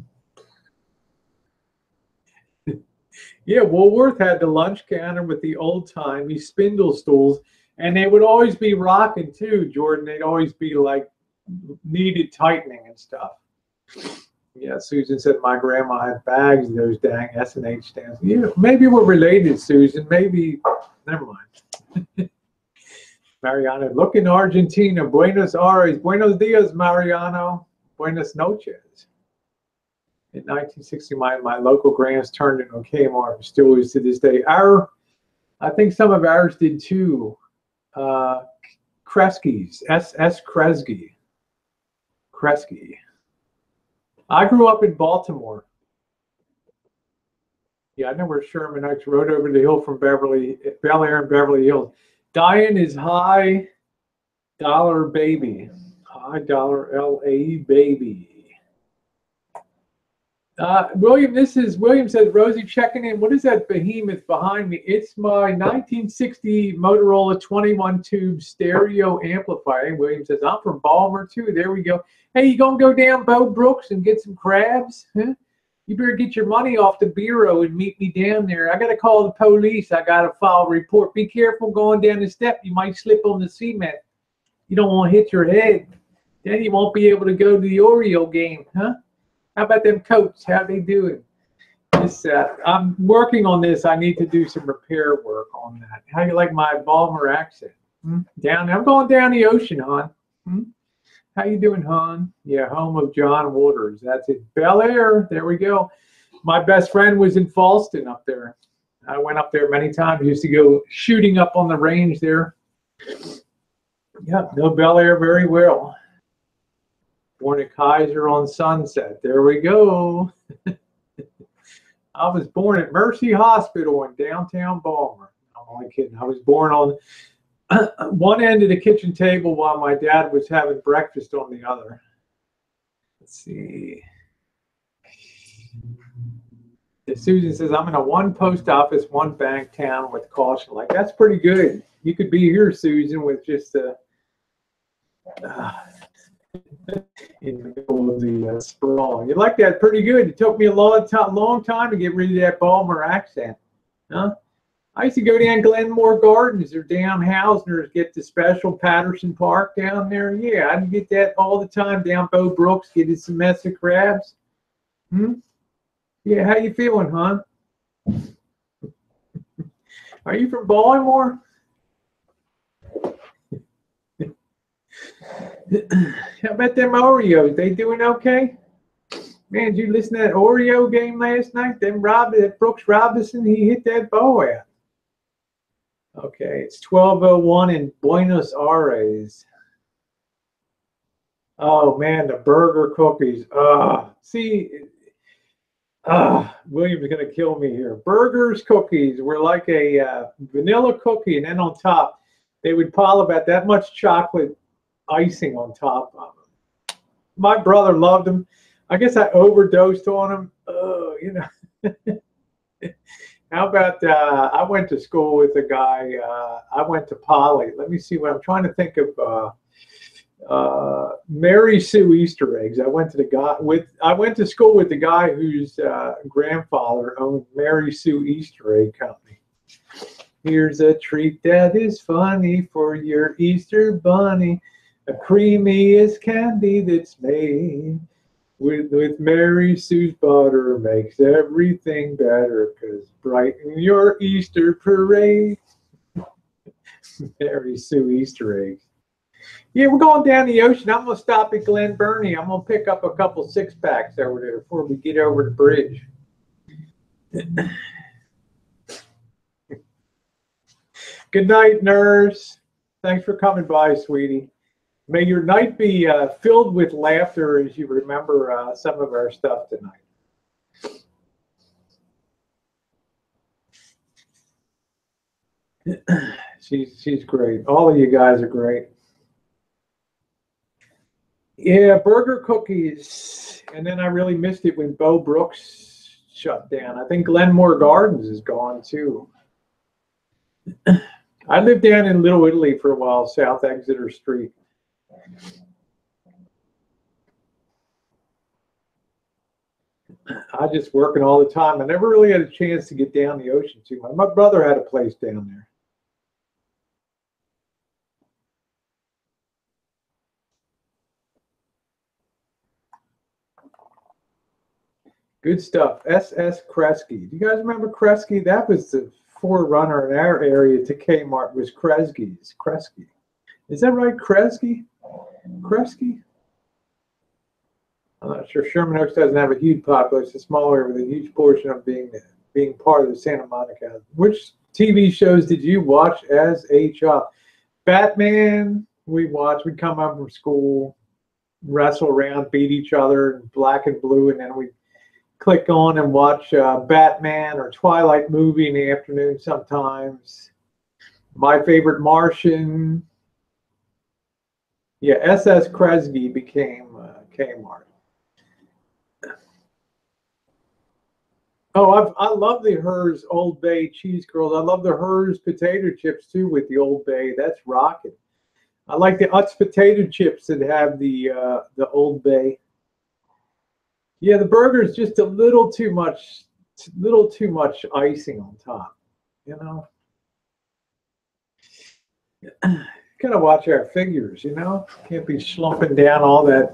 Yeah, Woolworth had the lunch counter with the old-timey spindle stools, and they would always be rocking too, Jordan. They'd always be like needed tightening and stuff. Yeah, Susan said my grandma had bags of those dang S&H stamps. Yeah, maybe we're related, Susan. Maybe, never mind. Mariano, look in Argentina, Buenos Aires. Buenos dias, Mariano. Buenas noches. In 1960, my local Grants turned into a Kmart, still is to this day. I think some of ours did too. Kresge's, S.S. Kresge. Kresge. I grew up in Baltimore. Yeah, I know where Sherman Oaks, rode over the hill from Bel Air and Beverly Hills. Diane is high dollar baby. High dollar LA baby. William says, Rosie, checking in. What is that behemoth behind me? It's my 1960 Motorola 21 tube stereo amplifier. And William says, I'm from Baltimore too. There we go. Hey, you gonna go down Bo Brooks and get some crabs? Huh? You better get your money off the bureau and meet me down there. I gotta call the police. I gotta file a report. Be careful going down the step. You might slip on the cement. You don't want to hit your head. Then you won't be able to go to the Oreo game, huh? How about them coats? How they doing? This, I'm working on this. I need to do some repair work on that. How you like my Baltimore accent? Down, I'm going down the ocean, hon. How you doing, hon? Yeah, home of John Waters. That's it. Bel Air. There we go. My best friend was in Falston up there. I went up there many times. I used to go shooting up on the range there. Yeah, know Bel Air very well. Born at Kaiser on Sunset. There we go. I was born at Mercy Hospital in downtown Baltimore. I'm only kidding. I was born on one end of the kitchen table while my dad was having breakfast on the other. Let's see. Susan says, I'm in a one post office, one bank town with caution. Like, that's pretty good. You could be here, Susan, with just a... in the middle of the sprawl. You like that? Pretty good. It took me a long time to get rid of that Baltimore accent. Huh? I used to go down Glenmore Gardens or down Hausner's, get the special Patterson Park down there. Yeah, I'd get that all the time down Bo Brooks, getting some mess of crabs. Yeah, how you feeling, hon? Are you from Baltimore? How about them Oreos? They doing okay? Man, did you listen to that Oreo game last night? That Brooks Robinson, he hit that ball out. Okay, it's 12:01 in Buenos Aires. Oh man, the burger cookies. William's gonna kill me here. Burgers cookies were like a vanilla cookie, and then on top, they would pile about that much chocolate icing on top of them. My brother loved them. I guess I overdosed on them. Oh, you know. How about I went to school with a guy. I went to Poly. Let me see what I'm trying to think of. Mary Sue Easter eggs. I went to school with the guy whose grandfather owned Mary Sue Easter Egg Company. Here's a treat that is funny for your Easter bunny. A creamiest candy that's made with Mary Sue's butter makes everything better, 'cause brighten your Easter parade. Mary Sue Easter eggs. Yeah, we're going down the ocean. I'm going to stop at Glen Burnie. I'm going to pick up a couple six-packs over there before we get over the bridge. Good night, nurse. Thanks for coming by, sweetie. May your night be filled with laughter as you remember some of our stuff tonight. She's great. All of you guys are great. Yeah, burger cookies. And then I really missed it when Bo Brooks shut down. I think Glenmore Gardens is gone too. I lived down in Little Italy for a while, South Exeter Street. I just working all the time. I never really had a chance to get down the ocean too much. My brother had a place down there. Good stuff. SS Kresge. Do you guys remember Kresge? That was the forerunner in our area to Kmart, was Kresge's. Kresge. Is that right? Kresge? Kresge? I'm not sure. Sherman Oaks doesn't have a huge population. It's a small area with a huge portion of being part of the Santa Monica. Which TV shows did you watch as a child? Batman, we watched. We'd come home from school, wrestle around, beat each other in black and blue, and then we'd click on and watch Batman or Twilight movie in the afternoon sometimes. My Favorite Martian. Yeah, SS Kresge became Kmart. Oh, I love the Hers Old Bay cheese curls. I love the Hers potato chips too with the Old Bay. That's rocking. I like the Utz potato chips that have the Old Bay. Yeah, the burger is just a little too much icing on top, you know. Gotta watch our figures, you know. Can't be slumping down all that.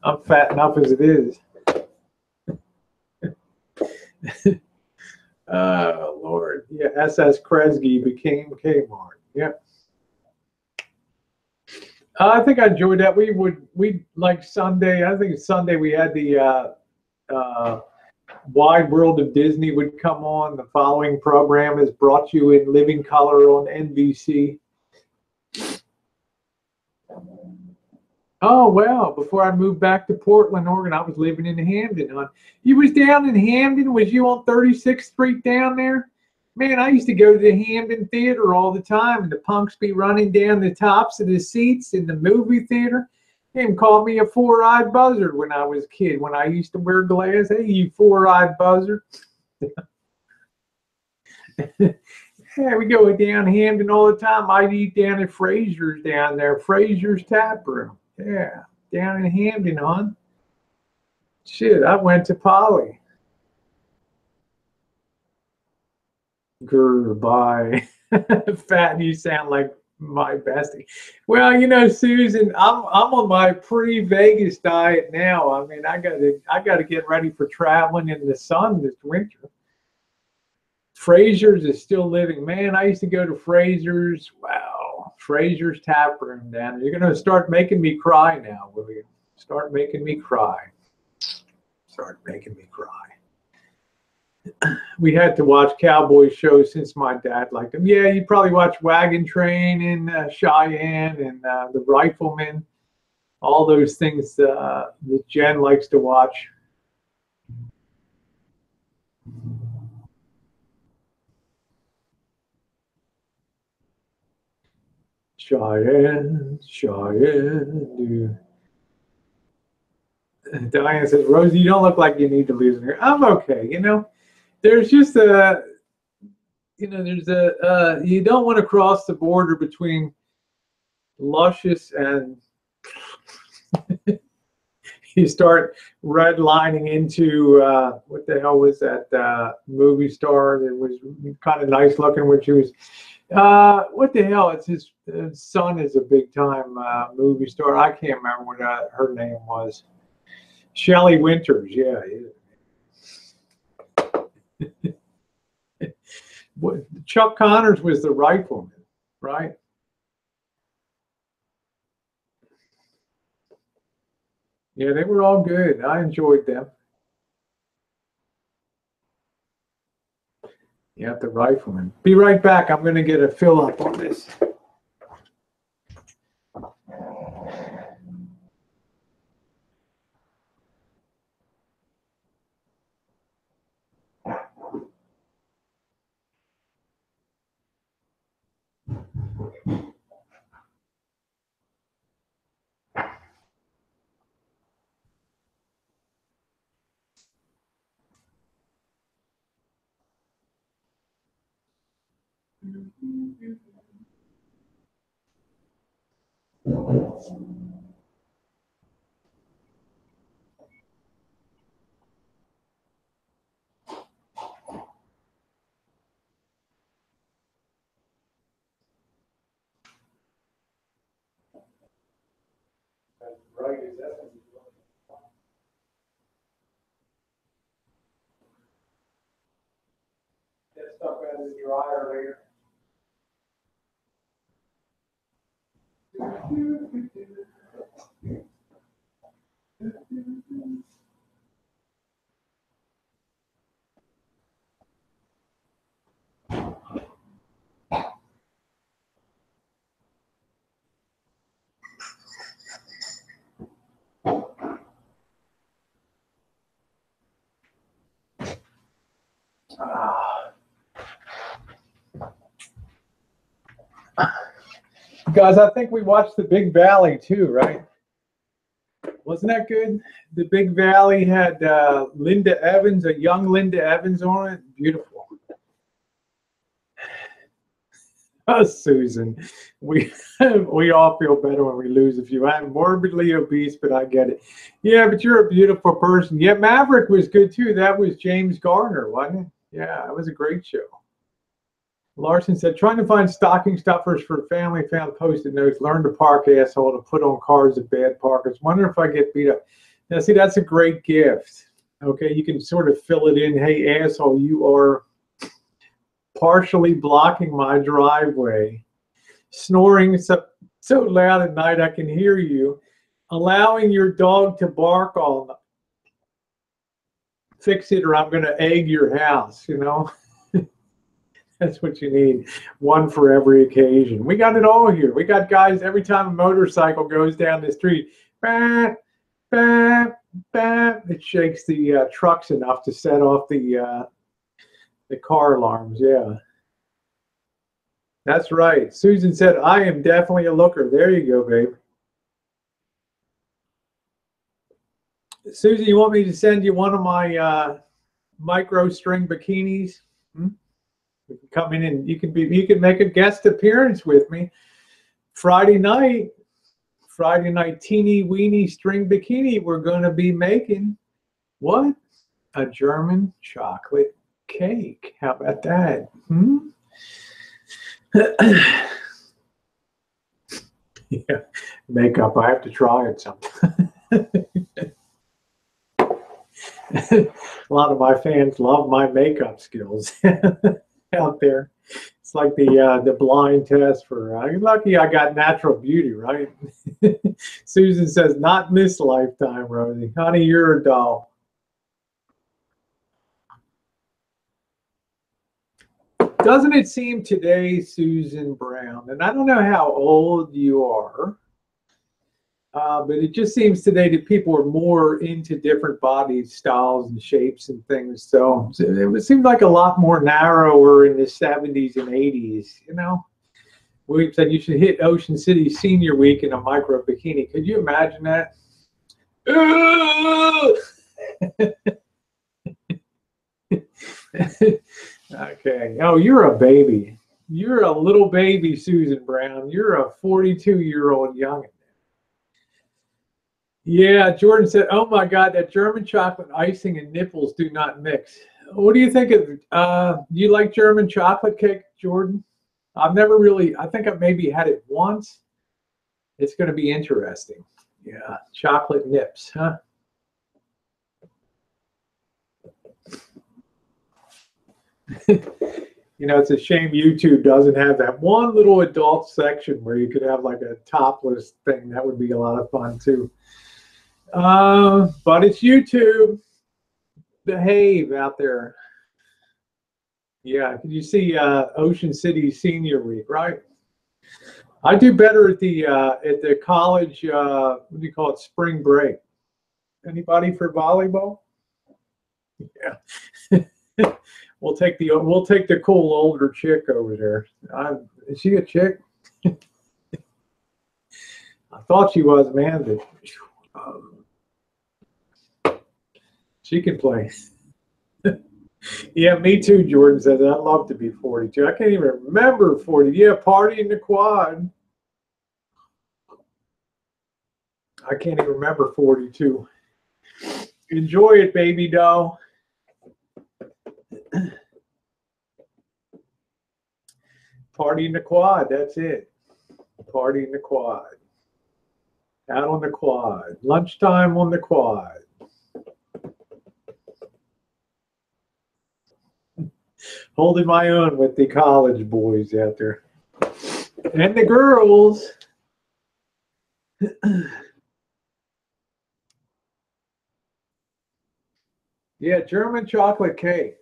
I'm fat enough as it is. Oh Lord, yeah. SS Kresge became Kmart. Yeah. I think I enjoyed that. We like Sunday. I think Sunday we had the Wide World of Disney would come on. The following program is brought to you in living color on NBC. Oh, well, before I moved back to Portland, Oregon, I was living in Hamden. You was down in Hamden? Was you on 36th Street down there? Man, I used to go to the Hamden Theater all the time, and the punks be running down the tops of the seats in the movie theater. They called me a four-eyed buzzard when I was a kid, when I used to wear glasses. Hey, you four-eyed buzzard. Yeah, we go down Hamden all the time. I'd eat down at Fraser's down there, Fraser's Tap Room. Yeah, down in Hamden, hon. Shit, I went to Poly. Goodbye. Fat, you sound like my bestie. Well, you know, Susan, I'm on my pre-Vegas diet now. I mean, I gotta get ready for traveling in the sun this winter. Fraser's is still living. Man, I used to go to Fraser's. Wow, Fraser's Tap Room down there. You're gonna start making me cry now, will you? Start making me cry. Start making me cry. We had to watch cowboy shows since my dad liked them. Yeah, you probably watch Wagon Train and Cheyenne and The Rifleman. All those things that Jen likes to watch. Cheyenne, Cheyenne. Diane says, Rosie, you don't look like you need to lose an ear. I'm okay, you know. There's just a, you know, there's a, you don't want to cross the border between luscious and, you start redlining into what the hell was that movie star that was kind of nice looking when she was what the hell? It's his son is a big time movie star. I can't remember what her name was. Shelley Winters. Yeah. Chuck Connors was the rifleman, right? Yeah, they were all good. I enjoyed them. Yeah, the rifleman. Be right back. I'm going to get a fill up on this. Right, is that get stuff out of the dryer later. Guys, I think we watched The Big Valley too, right? Wasn't that good? The Big Valley had Linda Evans, a young Linda Evans on it. Beautiful. Oh, Susan, we all feel better when we lose a few. I'm morbidly obese, but I get it. Yeah, but you're a beautiful person. Yeah, Maverick was good too. That was James Garner, wasn't it? Yeah, it was a great show. Larson said, trying to find stocking stuffers for family, found Post-it notes, learn to park, asshole, to put on cars at bad parkers. Wonder if I get beat up. Now, see, that's a great gift. Okay, you can sort of fill it in. Hey, asshole, you are partially blocking my driveway. Snoring so loud at night I can hear you. Allowing your dog to bark all night. Fix it or I'm going to egg your house, you know. That's what you need. One for every occasion. We got it all here. We got guys, every time a motorcycle goes down the street, bah, bah, bah, it shakes the trucks enough to set off the car alarms. Yeah. That's right. Susan said, I am definitely a looker. There you go, babe. Susan, you want me to send you one of my micro string bikinis? You can come in and you can make a guest appearance with me Friday night teeny weeny string bikini. We're going to be making what? A German chocolate cake. How about that? Yeah, makeup. I have to try it sometime. A lot of my fans love my makeup skills out there. It's like the blind test for. I'm lucky I got natural beauty, right? Susan says, not in this lifetime, Rosie. Honey, you're a doll. Doesn't it seem today, Susan Brown, and I don't know how old you are, but it just seems today that people are more into different body styles and shapes and things. So it seemed like a lot more narrower in the 70s and 80s, you know. We said you should hit Ocean City Senior Week in a micro bikini. Could you imagine that? Okay. Oh, you're a baby. You're a little baby, Susan Brown. You're a 42-year-old youngin. Yeah, Jordan said, "Oh my God, that German chocolate icing and nipples do not mix." What do you think of? Do you like German chocolate cake, Jordan? I've never really. I think I've maybe had it once. It's going to be interesting. Yeah, chocolate nips, huh? You know, it's a shame YouTube doesn't have that one little adult section where you could have like a topless thing. That would be a lot of fun too. But it's YouTube. Behave out there. Yeah, you see Ocean City Senior Week, right? I do better at the college. What do you call it? Spring break. Anybody for volleyball? Yeah. we'll take the cool older chick over there. Is she a chick? I thought she was, man, but she can play. Yeah, me too, Jordan says. I'd love to be 42. I can't even remember 40. Yeah, party in the quad. I can't even remember 42. Enjoy it, baby doll. Party in the quad, that's it. Party in the quad. Out on the quad. Lunchtime on the quad. Holding my own with the college boys out there. And the girls. Yeah, German chocolate cake.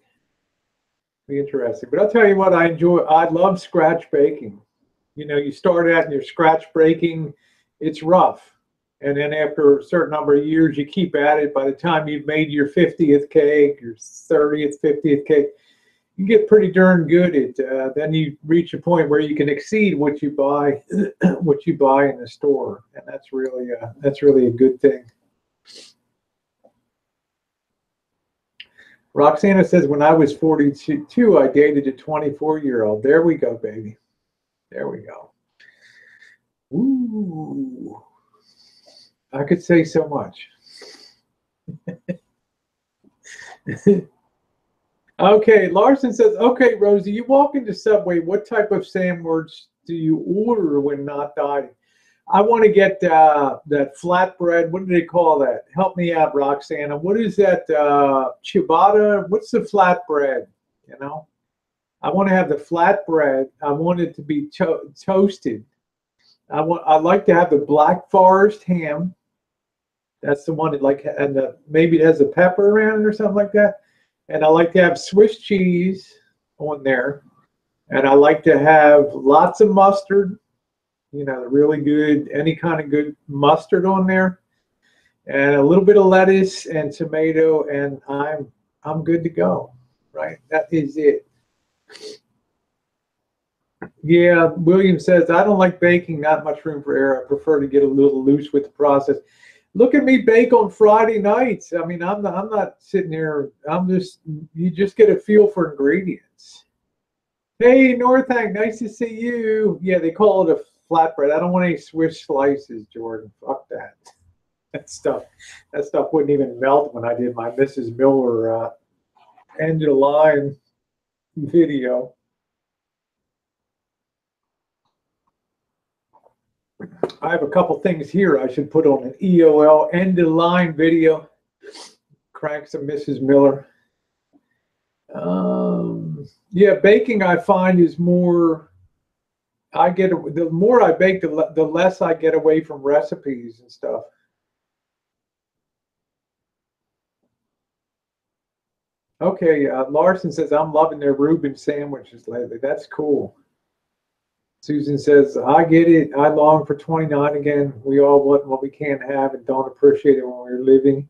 Be interesting. But I'll tell you what I enjoy. I love scratch baking. You know, you start out and you're scratch baking. It's rough. And then after a certain number of years, you keep at it. By the time you've made your 50th cake, your 30th, 50th cake, you get pretty darn good at. Then you reach a point where you can exceed what you buy, what you buy in the store, and that's really a good thing. Roxana says, when I was 42, I dated a 24-year-old. There we go, baby. There we go. Ooh. I could say so much. Okay, Larson says, okay, Rosie, you walk into Subway. What type of sandwich do you order when not dieting? I want to get that flatbread. What do they call that? Help me out, Roxana. What is that? Ciabatta? What's the flatbread? You know, I want to have the flatbread. I want it to be toasted. I like to have the Black Forest ham. That's the one that and maybe it has a pepper around it or something like that. And I like to have Swiss cheese on there. And I like to have lots of mustard. You know, really good, any kind of good mustard on there, and a little bit of lettuce and tomato, and I'm good to go. Right, that is it. Yeah, William says, I don't like baking, not much room for error. I prefer to get a little loose with the process. Look at me bake on Friday nights. I mean, I'm not sitting there. You just get a feel for ingredients. Hey, Northang, nice to see you. Yeah, they call it a flatbread. I don't want any Swiss slices, Jordan. Fuck that. That stuff wouldn't even melt when I did my Mrs. Miller end of the line video. I have a couple things here I should put on an EOL end of the line video. Cranks of Mrs. Miller. Yeah, baking I find is more. The more I bake, the less I get away from recipes and stuff. Okay, Larson says, I'm loving their Reuben sandwiches lately. That's cool. Susan says, I get it. I long for 29 again. We all want what we can't have and don't appreciate it when we're living.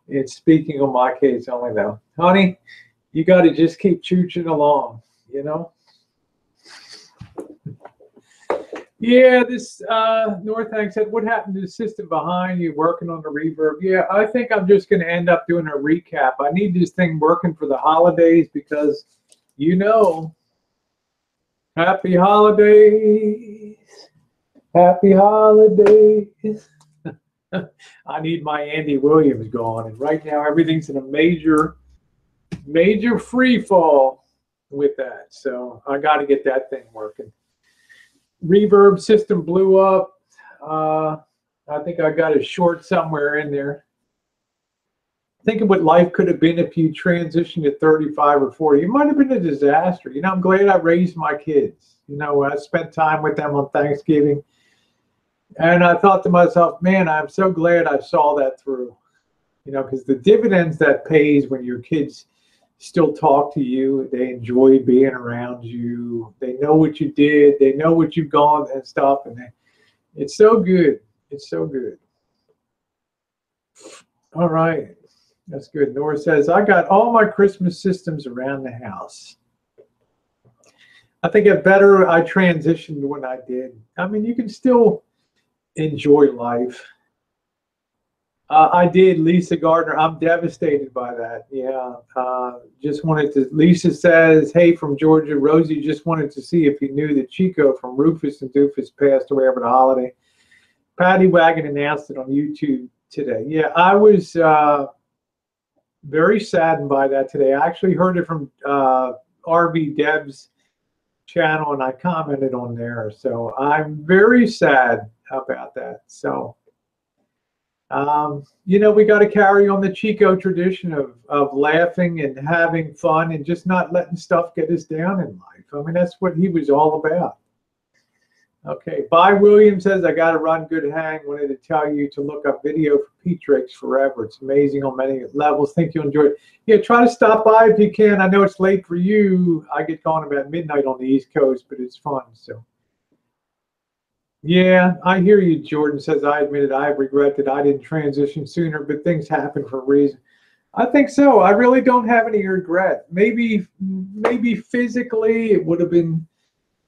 It's speaking on my case only though. Honey, you got to just keep chooching along, you know? Yeah, this Northang said, what happened to the system behind you working on the reverb? Yeah, I think I'm just going to end up doing a recap. I need this thing working for the holidays because, you know, happy holidays. Happy holidays. I need my Andy Williams going. And right now, everything's in a major free fall with that. So I got to get that thing working. Reverb system blew up. I think I got a short somewhere in there. Thinking what life could have been if you transitioned at 35 or 40. It might have been a disaster. You know, I'm glad I raised my kids. You know, I spent time with them on Thanksgiving. And I thought to myself, man, I'm so glad I saw that through. You know, because the dividends that pays when your kids still talk to you, they enjoy being around you, they know what you did, they know what you've gone and stuff, and it's so good. It's so good. All right. That's good. Nora says, I got all my Christmas systems around the house. I think it better I transitioned when I did. I mean, you can still enjoy life. I did, Lisa Gardner. I'm devastated by that. Yeah. Just wanted to, Lisa says, hey, from Georgia, Rosie just wanted to see if you knew that Chico from Rufus and Doofus passed away over the holiday. Patty Wagon announced it on YouTube today. Yeah, I was very saddened by that today. I actually heard it from RV Deb's channel, and I commented on there. So I'm very sad about that. So, you know, we got to carry on the Chico tradition of laughing and having fun and just not letting stuff get us down in life. I mean, that's what he was all about. Okay, Bye William says, I got to run. Good hang. Wanted to tell you to look up video for P-Tricks forever. It's amazing on many levels. Think you'll enjoy it. Yeah, try to stop by if you can. I know it's late for you. I get going about midnight on the East Coast, but it's fun. So, yeah, I hear you. Jordan says, I admit it. I regret that I didn't transition sooner, but things happen for a reason. I think so. I really don't have any regret. Maybe physically it would have been,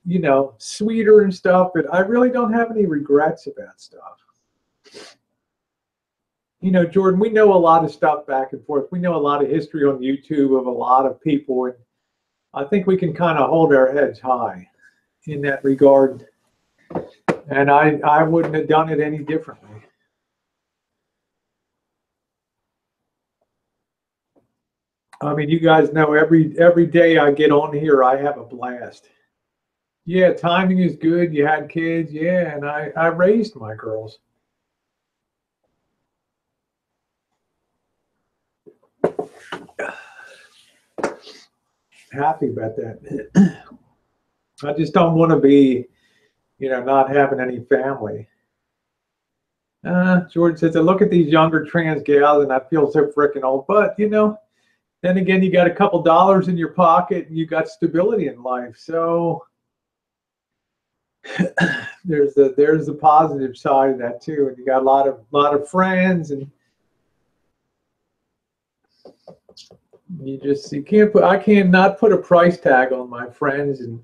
you know, sweeter and stuff, but I really don't have any regrets about stuff. You know, Jordan, we know a lot of stuff back and forth. We know a lot of history on YouTube of a lot of people, and I think we can kind of hold our heads high in that regard. And I wouldn't have done it any differently. I mean, you guys know every day I get on here, I have a blast. Yeah, timing is good. You had kids. Yeah, and I raised my girls. Happy about that. I just don't want to be, you know, not having any family. George says, I look at these younger trans gals and I feel so freaking old. But, you know, then again, you got a couple dollars in your pocket and you got stability in life. So there's the positive side of that too, and you got a lot of friends, and I cannot put a price tag on my friends and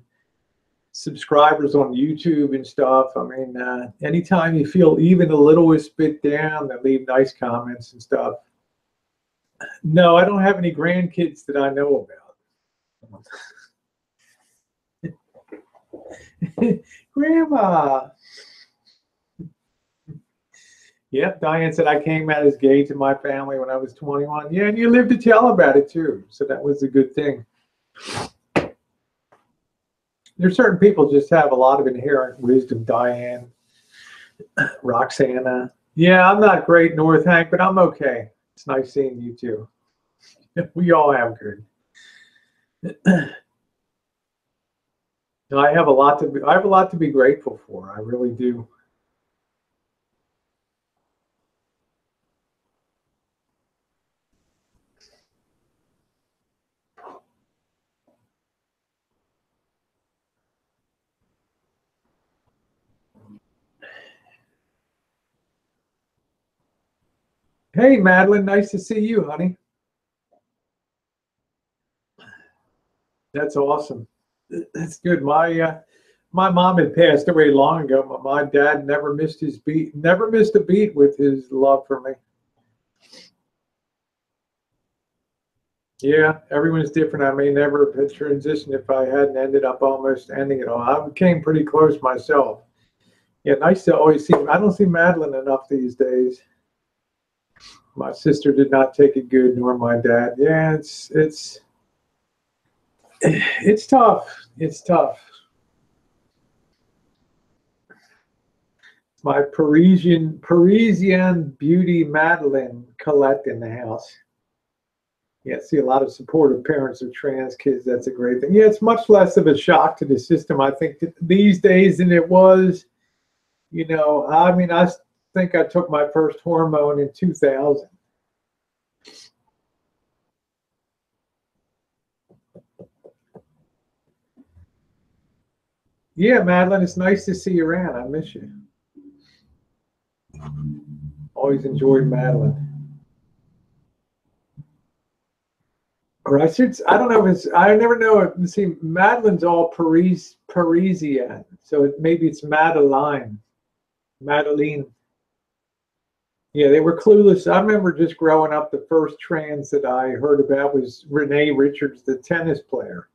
subscribers on YouTube and stuff. I mean, anytime you feel even a little bit down, they leave nice comments and stuff. No, I don't have any grandkids that I know about. Grandma. Yep, Diane said I came out as gay to my family when I was 21. Yeah, and you lived to tell about it too, so that was a good thing. There's certain people just have a lot of inherent wisdom. Diane, Roxana. Yeah, I'm not great, North Hank, but I'm okay. It's nice seeing you too. We all have good. I have a lot to be grateful for. I really do. Hey, Madeline, nice to see you, honey. That's awesome. That's good. My mom had passed away long ago, but my dad never missed a beat with his love for me. Yeah, everyone's different. I may never have transitioned if I hadn't ended up almost ending it all. I came pretty close myself. Yeah, nice to always see. I don't see Madeline enough these days. My sister did not take it good, nor my dad. Yeah, it's tough. It's tough. My Parisian beauty Madeline Colette in the house. Yeah, see a lot of supportive parents of trans kids. That's a great thing. Yeah, it's much less of a shock to the system, I think, these days than it was. You know, I mean, I think I took my first hormone in 2000. Yeah, Madeline, it's nice to see you around. I miss you. Always enjoyed Madeline. Or I don't know if it's, I never know if, see, Madeline's all Parisian. So maybe it's Madeline. Madeline. Yeah, they were clueless. I remember just growing up, the first trans that I heard about was Renee Richards, the tennis player.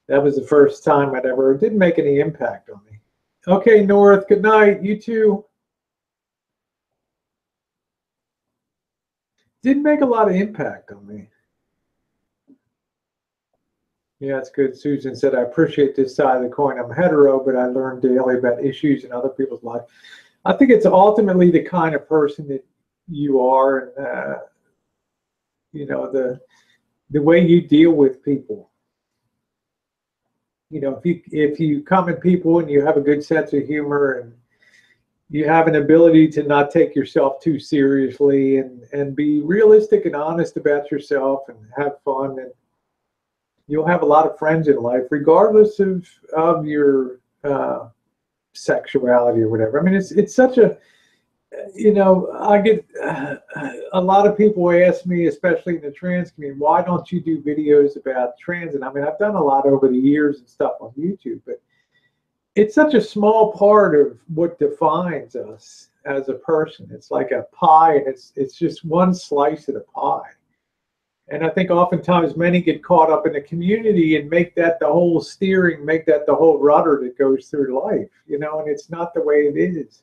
That was the first time I'd ever, it didn't make any impact on me. Okay, North, good night. You too. Didn't make a lot of impact on me. Yeah, it's good. Susan said, I appreciate this side of the coin. I'm hetero, but I learn daily about issues in other people's life. I think it's ultimately the kind of person that you are, and you know, the way you deal with people. You know, if you come at people and you have a good sense of humor and you have an ability to not take yourself too seriously and be realistic and honest about yourself and have fun, and you'll have a lot of friends in life, regardless of your sexuality or whatever. I mean, it's such a, you know, I get a lot of people ask me, especially in the trans community, why don't you do videos about trans? And I mean, I've done a lot over the years and stuff on YouTube, but it's such a small part of what defines us as a person. It's like a pie, and it's just one slice of the pie. And I think oftentimes many get caught up in the community and make that the whole steering, make that the whole rudder that goes through life, you know, and it's not the way it is.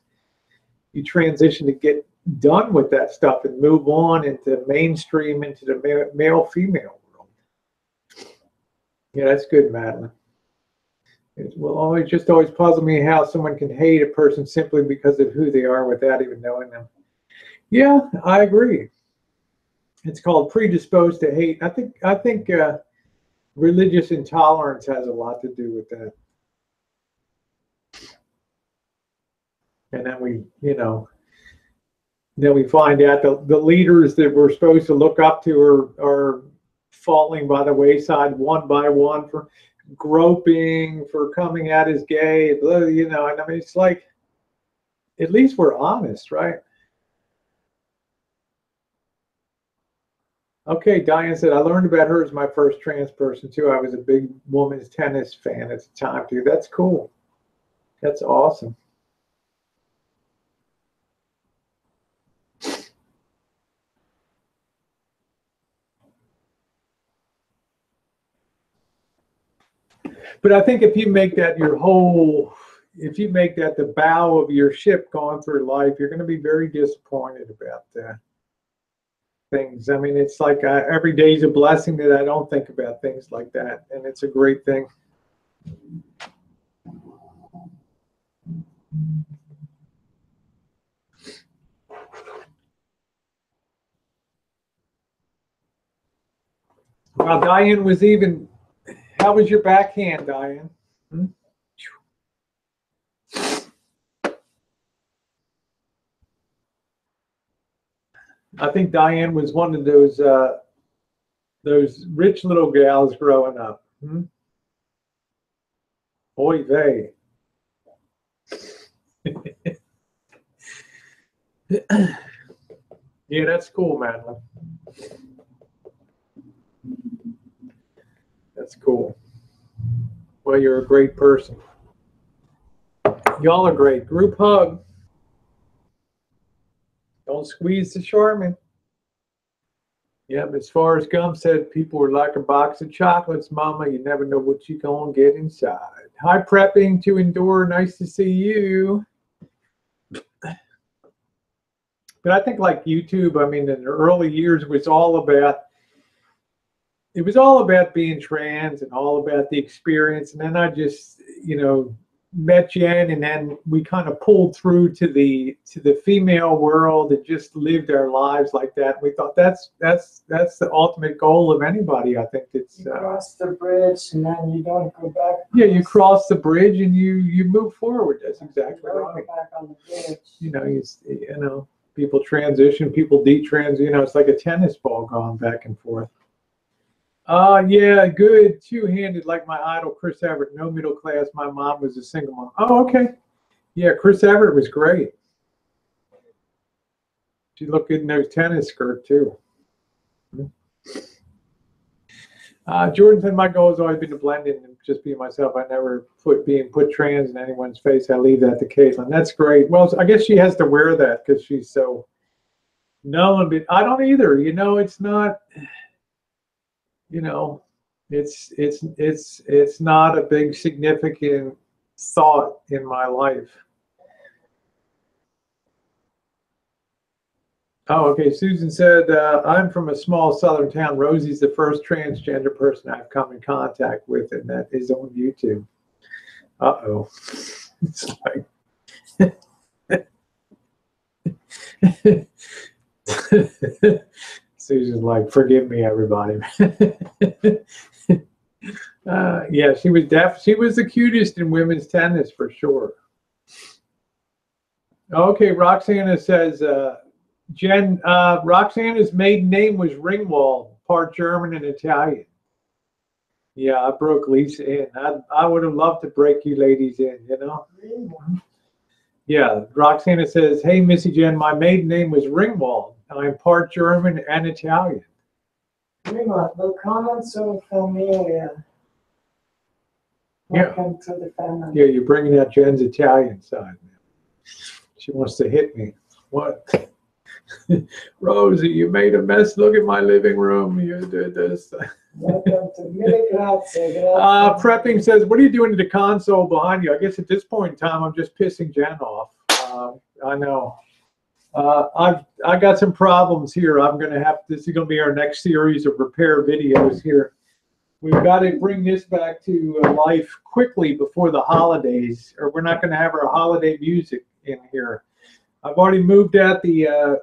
You transition to get done with that stuff and move on into mainstream, into the male-female world. Yeah, that's good, Madeline. It will always puzzle me how someone can hate a person simply because of who they are without even knowing them. Yeah, I agree. It's called predisposed to hate. I think religious intolerance has a lot to do with that. And then we, you know, then we find out the leaders that we're supposed to look up to are falling by the wayside one by one, for groping, for coming out as gay, you know. And I mean, it's like, at least we're honest, right? Okay, Diane said, I learned about her as my first trans person too. I was a big women's tennis fan at the time too. That's cool. That's awesome. But I think if you make that your whole, if you make that the bow of your ship going through life, you're going to be very disappointed about things. I mean, it's like every day is a blessing that I don't think about things like that, and it's a great thing. Well, Diane was even, how was your backhand, Diane? Hmm? I think Diane was one of those rich little gals growing up. Hmm? Oy vey. Yeah, that's cool, Madeline. That's cool. Well, you're a great person. Y'all are great. Group hug. Don't squeeze the Charmin. Yep, as far as Gum said, people are like a box of chocolates, Mama. You never know what you're going to get inside. Hi, Prepping to Endure. Nice to see you. But I think like YouTube, I mean, in the early years, it was all about being trans and all about the experience. And then I just, met Jen, and then we kind of pulled through to the female world and just lived our lives like that. We thought that's the ultimate goal of anybody. I think it's you cross the bridge and then you don't go back. Yeah, you cross the bridge and you move forward. That's exactly right. Go back on the bridge. People transition, people detrans. It's like a tennis ball going back and forth. Yeah, good. Two-handed, like my idol, Chris Everett. No middle class. My mom was a single mom. Oh, okay. Yeah, Chris Everett was great. She looked good in those tennis skirts, too. Jordan said, my goal has always been to blend in and just be myself. I never put trans in anyone's face. I leave that to Caitlin. That's great. Well, I guess she has to wear that because she's so known. But I don't either. It's not... it's not a big significant thought in my life. Oh, okay. Susan said, I'm from a small southern town. Rosie's the first transgender person I've come in contact with, and that is on YouTube. Uh-oh. It's like... Susan's like, forgive me, everybody. Yeah, she was she was the cutest in women's tennis for sure. Okay, Roxana says, Jen, Roxana's maiden name was Ringwald, part German and Italian. Yeah, I broke Lisa in. I would have loved to break you ladies in, Yeah, Roxana says, hey, Missy Jen, my maiden name was Ringwald. I'm part German and Italian. Willkommen zur Familie. Welcome to the family. Yeah, you're bringing out Jen's Italian side. She wants to hit me. What? Rosie, you made a mess. Look at my living room. You did this. Welcome to Grazie. Prepping says, what are you doing to the console behind you? I guess at this point in time, I'm just pissing Jen off. I know. I got some problems here. This is going to be our next series of repair videos here. We've got to bring this back to life quickly before the holidays, or we're not going to have our holiday music in here. I've already moved out the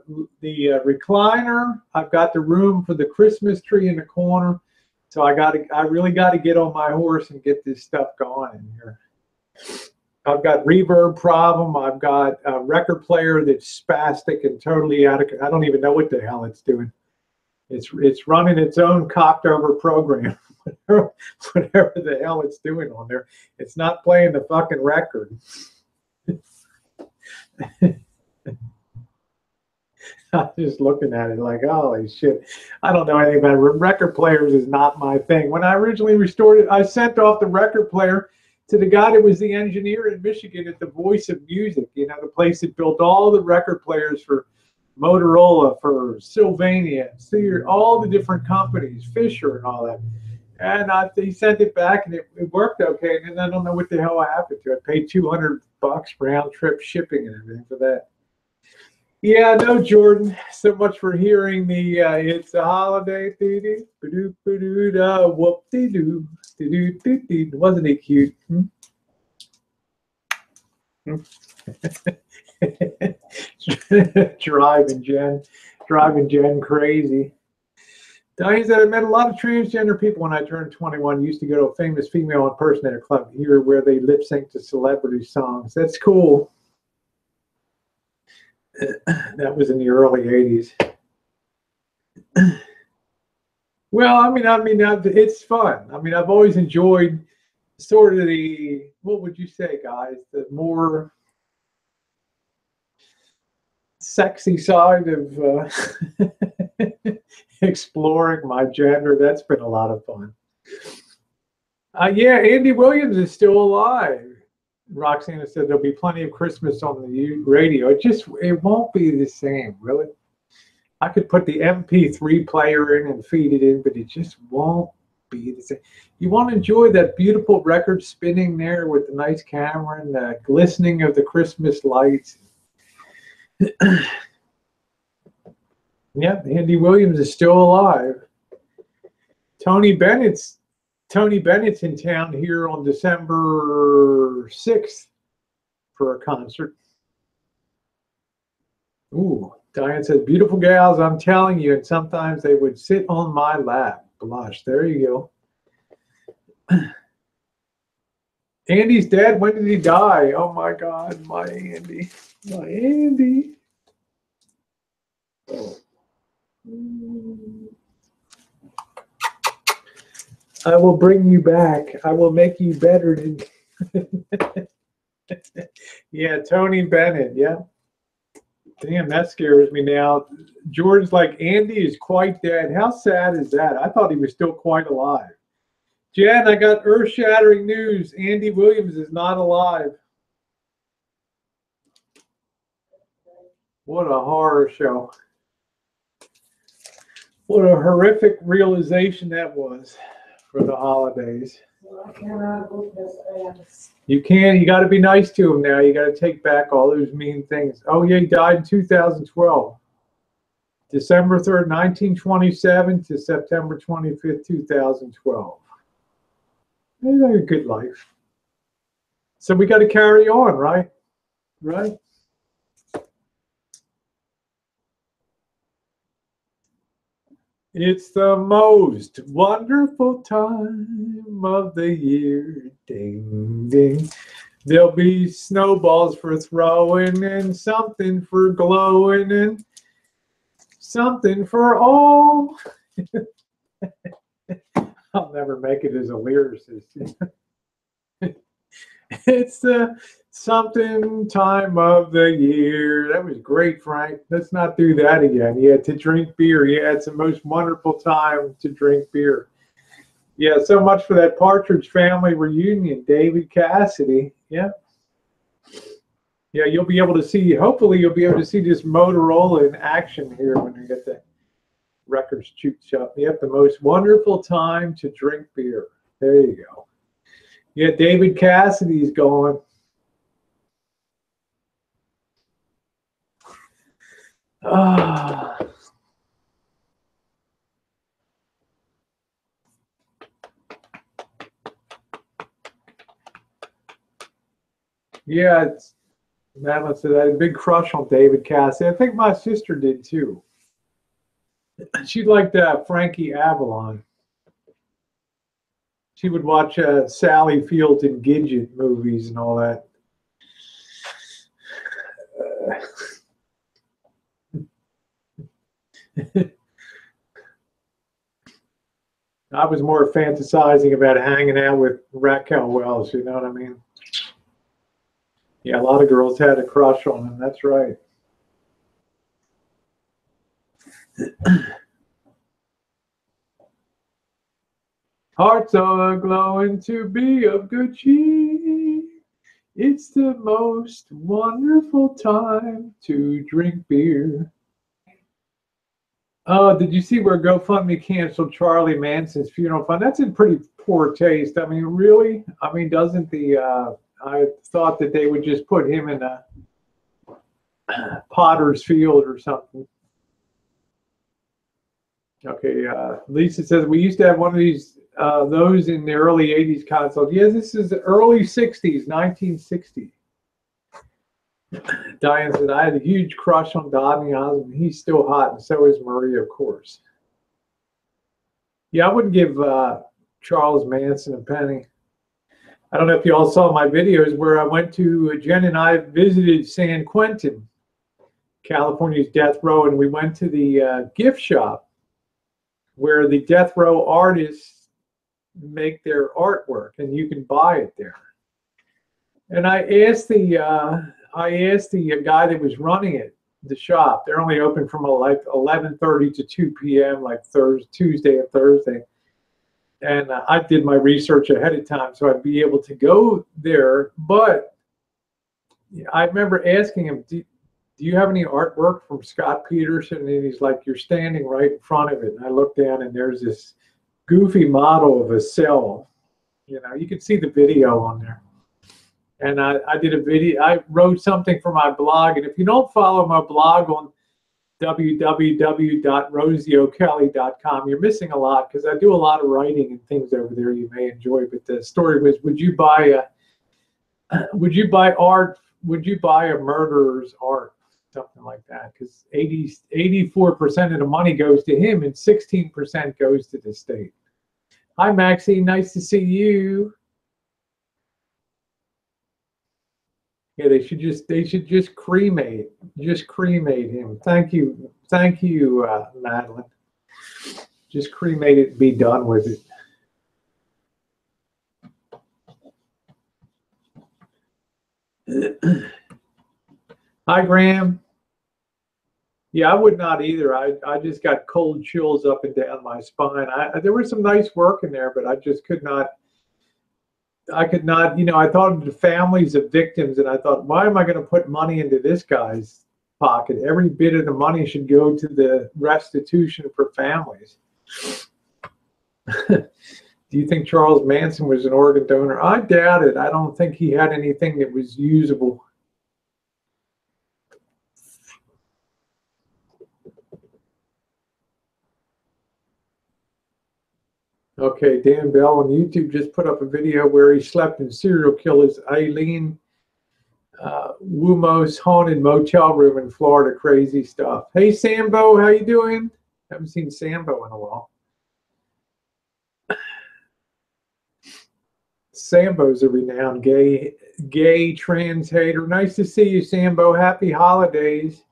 recliner. I've got the room for the Christmas tree in the corner. So I really got to get on my horse and get this stuff going in here. I've got reverb problem. I've got a record player that's spastic and totally out of. I don't even know what the hell it's doing. It's running its own cocked over program, whatever the hell it's doing on there. It's not playing the fucking record. I'm just looking at it like, holy shit. I don't know anything about it. Record players is not my thing. When I originally restored it, I sent off the record player to the guy that was the engineer in Michigan at the Voice of Music, the place that built all the record players for Motorola, for Sylvania, all the different companies, Fisher and all that. And he sent it back and it worked okay. And then I don't know what the hell happened to it. I paid $200 round trip shipping and everything for that. Yeah, no, Jordan. So much for hearing the it's a holiday. Whoop-de-doo. Wasn't he cute? Driving Jen crazy. Diane said, I met a lot of transgender people when I turned 21. Used to go to a famous female impersonator club here where they lip sync to celebrity songs. That's cool. That was in the early 80s. Well, I mean, it's fun. I mean, I've always enjoyed sort of the, what would you say, guys, the more sexy side of exploring my gender. That's been a lot of fun. Yeah, Andy Williams is still alive. Roxana said there'll be plenty of Christmas on the radio. It won't be the same, really. I could put the MP3 player in and feed it in, but it just won't be the same. You want to enjoy that beautiful record spinning there with the nice camera and the glistening of the Christmas lights. Yep, Andy Williams is still alive. Tony Bennett's in town here on December 6th for a concert. Ooh, Diane says, beautiful gals, I'm telling you, and sometimes they would sit on my lap. Blush, there you go. Andy's dead. When did he die? Oh my God, my Andy. My Andy. I will bring you back. I will make you better than. Yeah, Tony Bennett. Yeah. Damn, that scares me now. George's like, Andy is quite dead. How sad is that? I thought he was still quite alive. Jen, I got earth-shattering news. Andy Williams is not alive. What a horror show. What a horrific realization that was for the holidays. Well, I cannot whoop his ass. You can. You got to be nice to him now. You got to take back all those mean things. Oh, yeah, he died in 2012. December 3rd, 1927 to September 25th, 2012. He had a good life. So we got to carry on, right? Right? It's the most wonderful time of the year. Ding, ding. There'll be snowballs for throwing and something for glowing and something for all. I'll never make it as a lyricist. It's the something time of the year. That was great, Frank. Let's not do that again. Yeah, to drink beer. Yeah, it's the most wonderful time to drink beer. Yeah, so much for that Partridge Family reunion. David Cassidy. Yeah. Yeah, you'll be able to see, hopefully you'll be able to see this Motorola in action here when we get the records chewed up. Yep, the most wonderful time to drink beer. There you go. Yeah, David Cassidy's going. Ah. Yeah, it's Madeline said I had a big crush on David Cassidy. I think my sister did too. She liked Frankie Avalon. She would watch Sally Fields and Gidget movies and all that. I was more fantasizing about hanging out with Raquel Welch, you know what I mean? Yeah, a lot of girls had a crush on him, that's right. Hearts are glowing to be of good cheer. It's the most wonderful time to drink beer. Oh, did you see where GoFundMe canceled Charlie Manson's funeral fund? That's in pretty poor taste. I mean, really? I mean, doesn't the, I thought that they would just put him in a Potter's Field or something. Okay, Lisa says, we used to have one of these, those in the early 80s consoles. Yes, this is the early 60s, 1960. Diane said, I had a huge crush on Donny Osmond. He's still hot, and so is Maria, of course. Yeah, I wouldn't give Charles Manson a penny. I don't know if you all saw my videos where I went to, Jen and I visited San Quentin, California's death row, and we went to the gift shop where the death row artists make their artwork, and you can buy it there. And I asked the guy that was running it, the shop. They're only open from like 11:30 to 2 p.m. like Tuesday and Thursday. And I did my research ahead of time so I'd be able to go there. But I remember asking him, do you have any artwork from Scott Peterson? And he's like, you're standing right in front of it. And I looked down and there's this goofy model of a cell. You know, you can see the video on there. And I did a video. I wrote something for my blog. And if you don't follow my blog on www.rosie'Okelly.com. You're missing a lot because I do a lot of writing and things over there you may enjoy. But the story was, would you buy art? Would you buy a murderer's art? Something like that, because 84% of the money goes to him and 16% goes to the state. Hi, Maxie. Nice to see you. Yeah, they should just cremate him. Thank you, Madeline. Just cremate it and be done with it. Hi, Graham. Yeah, I would not either. I just got cold chills up and down my spine. There was some nice work in there, but I just could not. I could not, I thought of the families of victims, and I thought, why am I going to put money into this guy's pocket? Every bit of the money should go to the restitution for families. Do you think Charles Manson was an organ donor? I doubt it. I don't think he had anything that was usable. Okay, Dan Bell on YouTube just put up a video where he slept in serial killer's Eileen Wumos haunted motel room in Florida. Crazy stuff. Hey, Sambo, how you doing? Haven't seen Sambo in a while. Sambo's a renowned gay trans hater. Nice to see you, Sambo. Happy holidays.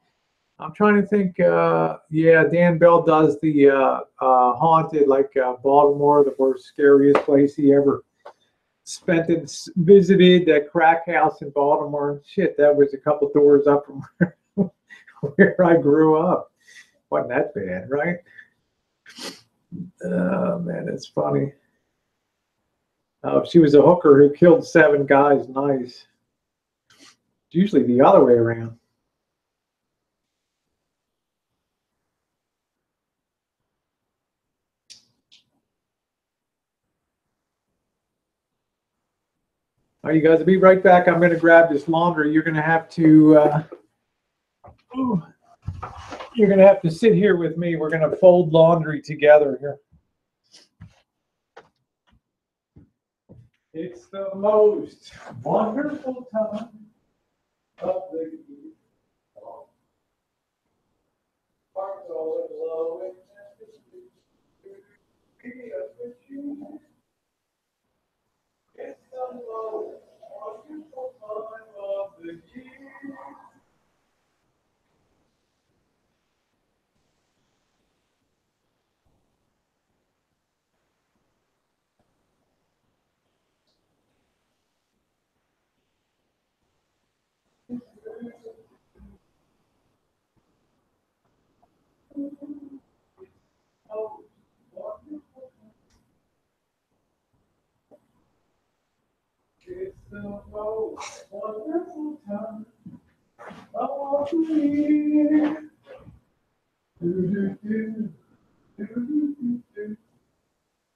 I'm trying to think. Yeah, Dan Bell does the haunted, like Baltimore, the worst, scariest place he ever spent and visited, that crack house in Baltimore. Shit, that was a couple doors up from where I grew up. Wasn't that bad, right? Oh, man, it's funny. She was a hooker who killed 7 guys. Nice. It's usually the other way around. All right, you guys, I'll be right back. I'm going to grab this laundry. You're going to have to sit here with me. We're going to fold laundry together here. It's the most wonderful time of the year. Hearts all aglow and it's the most wonderful time of the year. It's the most wonderful time of the year. Oh.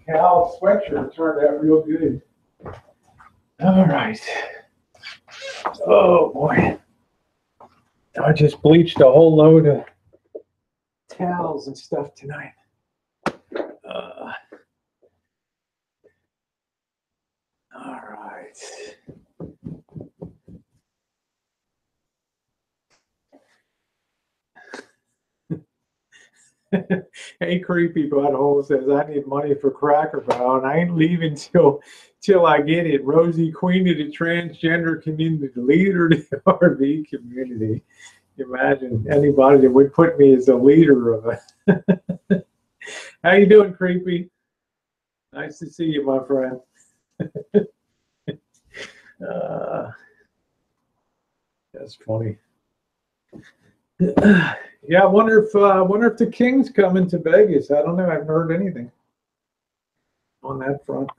Cal sweatshirt turned out real good. All right. Oh boy. I just bleached a whole load of towels and stuff tonight. All right. Hey, creepy butthole says, I need money for Cracker Barrel, and I ain't leaving till I get it. Rosie, queen of the transgender community, leader of the RV community. Imagine anybody that would put me as a leader of it. How you doing, creepy? Nice to see you, my friend. That's funny. Yeah, I wonder if the King's coming to Vegas. I don't know. I haven't heard anything on that front.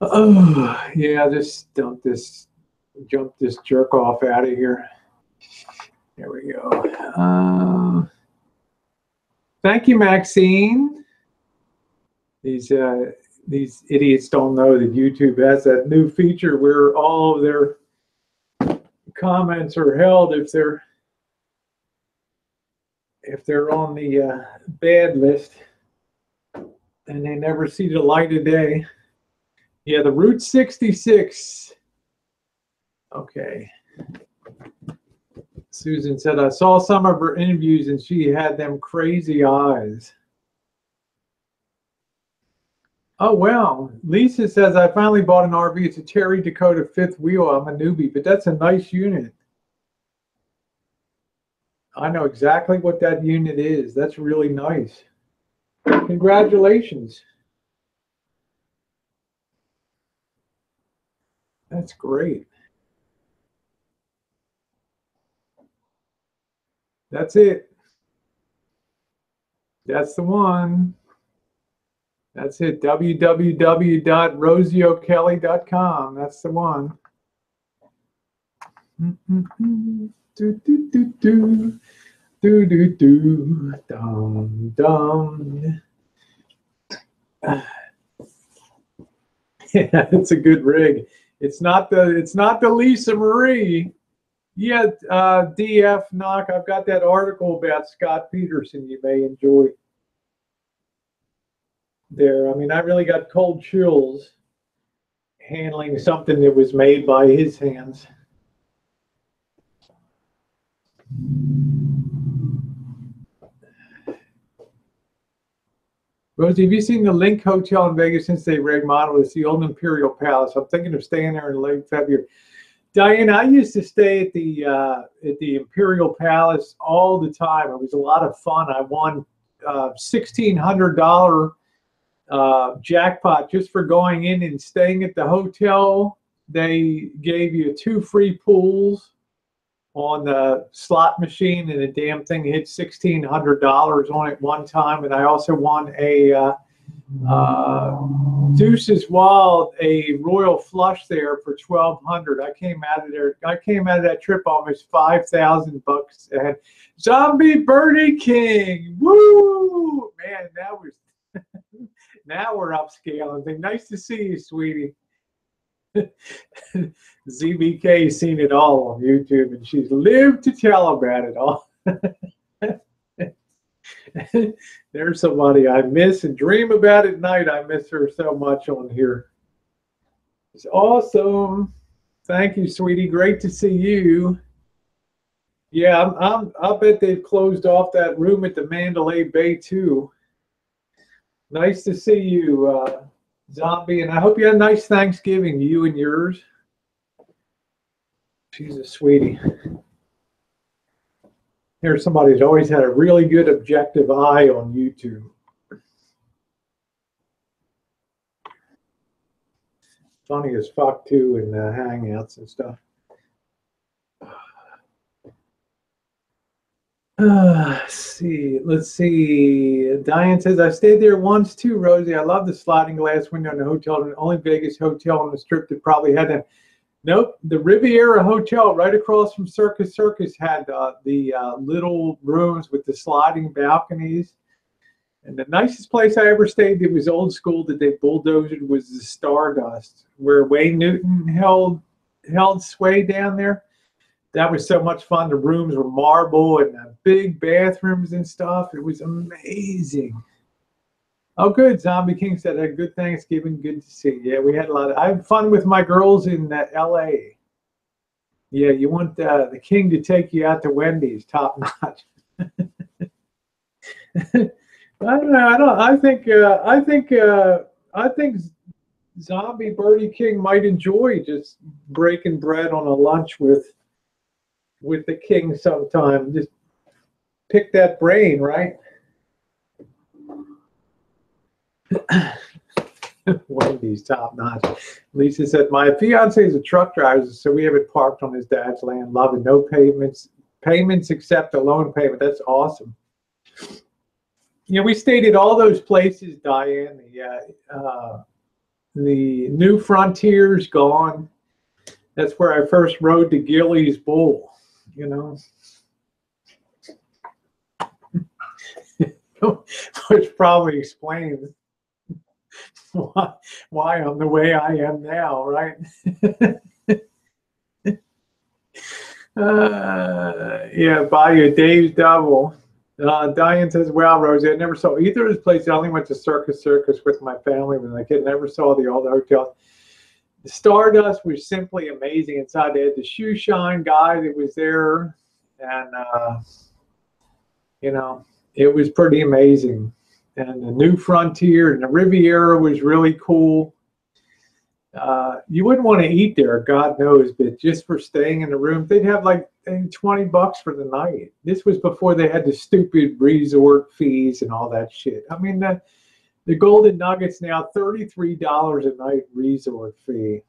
Oh, yeah, just jump this jerk off out of here. There we go. Thank you, Maxine. These idiots don't know that YouTube has that new feature where all of their comments are held if they're on the bad list, and they never see the light of day. Yeah, the Route 66. Okay. Susan said, I saw some of her interviews and she had them crazy eyes. Oh, wow. Lisa says, I finally bought an RV. It's a Cherry Dakota fifth wheel. I'm a newbie, but that's a nice unit. I know exactly what that unit is. That's really nice. Congratulations. That's great. That's it. That's the one. That's it. www.rosie'Okelly.com. That's the one. Dum dum. Yeah, it's a good rig. It's not the Lisa Marie. Yeah, DF Knock. I've got that article about Scott Peterson you may enjoy there. I mean, I really got cold chills handling something that was made by his hands. Rosie, have you seen the Link Hotel in Vegas since they remodeled? It's the old Imperial Palace. I'm thinking of staying there in late February. Diane, I used to stay at the Imperial Palace all the time. It was a lot of fun. I won $1,600 jackpot just for going in and staying at the hotel. They gave you 2 free pools on the slot machine, and the damn thing hit $1,600 on it one time. And I also won a Deuces Wild, a royal flush there for $1,200. I came out of that trip almost $5,000 ahead. Zombie Birdie King, woo, man! Now we're upscaling. Nice to see you, sweetie. ZBK's seen it all on YouTube, and she's lived to tell about it all. There's somebody I miss and dream about at night. I miss her so much on here. It's awesome. Thank you, sweetie. Great to see you. Yeah, I bet they've closed off that room at the Mandalay Bay too. Nice to see you, Zombie, and I hope you had a nice Thanksgiving, you and yours. She's a sweetie. Here's somebody who's always had a really good objective eye on YouTube. Funny as fuck too in Hangouts and stuff. Let's see. Diane says, I stayed there once too, Rosie. I love the sliding glass window in the hotel. The only Vegas hotel on the strip that probably had them. Nope, the Riviera Hotel right across from Circus had the little rooms with the sliding balconies. And the nicest place I ever stayed that was old school that they bulldozed was the Stardust, where Wayne Newton held sway down there. That was so much fun. The rooms were marble and big bathrooms and stuff. It was amazing. Oh, good. Zombie King said, a good Thanksgiving. Good to see you. Yeah, we had I had fun with my girls in L.A. Yeah, you want the king to take you out to Wendy's, top notch. I don't know. I think Zombie Birdie King might enjoy just breaking bread on a lunch with the king sometime. Just pick that brain, right? Wendy's top notch. Lisa said, my fiance is a truck driver, so we have it parked on his dad's land. Love it. No payments except a loan payment. That's awesome. You know, we stayed at all those places, Diane. The New Frontier's gone. That's where I first rode the Gillies bull, you know. Which probably explains why I'm the way I am now, right? Yeah, buy you Dave's double. Diane says, wow, Rosie, I never saw either of those places. I only went to Circus with my family when I was a kid. Never saw the old hotels. The Stardust was simply amazing inside. They had the shoe shine guy that was there. And, you know, it was pretty amazing. And the New Frontier and the Riviera was really cool. You wouldn't want to eat there, God knows, but just for staying in the room, they'd have like $20 for the night. This was before they had the stupid resort fees and all that shit. I mean, the Golden Nuggets now, $33 a night resort fee.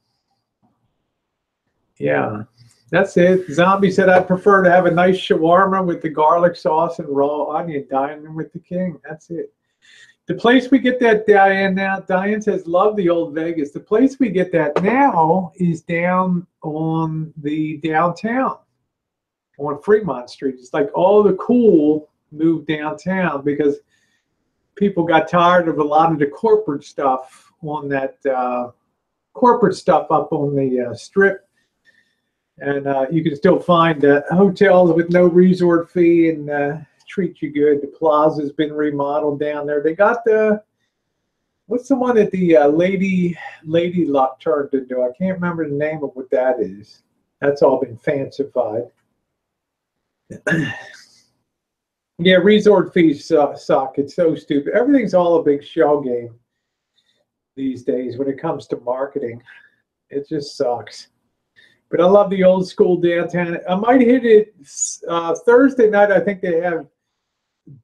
Yeah, that's it. Zombie said, I'd prefer to have a nice shawarma with the garlic sauce and raw onion, dining with the king. That's it. The place we get that, Diane, now, Diane says, love the old Vegas. The place we get that now is down on the downtown on Fremont Street. It's like all the cool moved downtown because people got tired of a lot of the corporate stuff on that, corporate stuff up on the strip. And you can still find hotels with no resort fee and treat you good. The plaza's been remodeled down there. They got what's the one that the Lady Luck turned into? I can't remember the name of what that is. That's all been fancified. Yeah, resort fees suck. It's so stupid. Everything's all a big shell game these days when it comes to marketing. It just sucks. But I love the old school downtown. I might hit it Thursday night. I think they have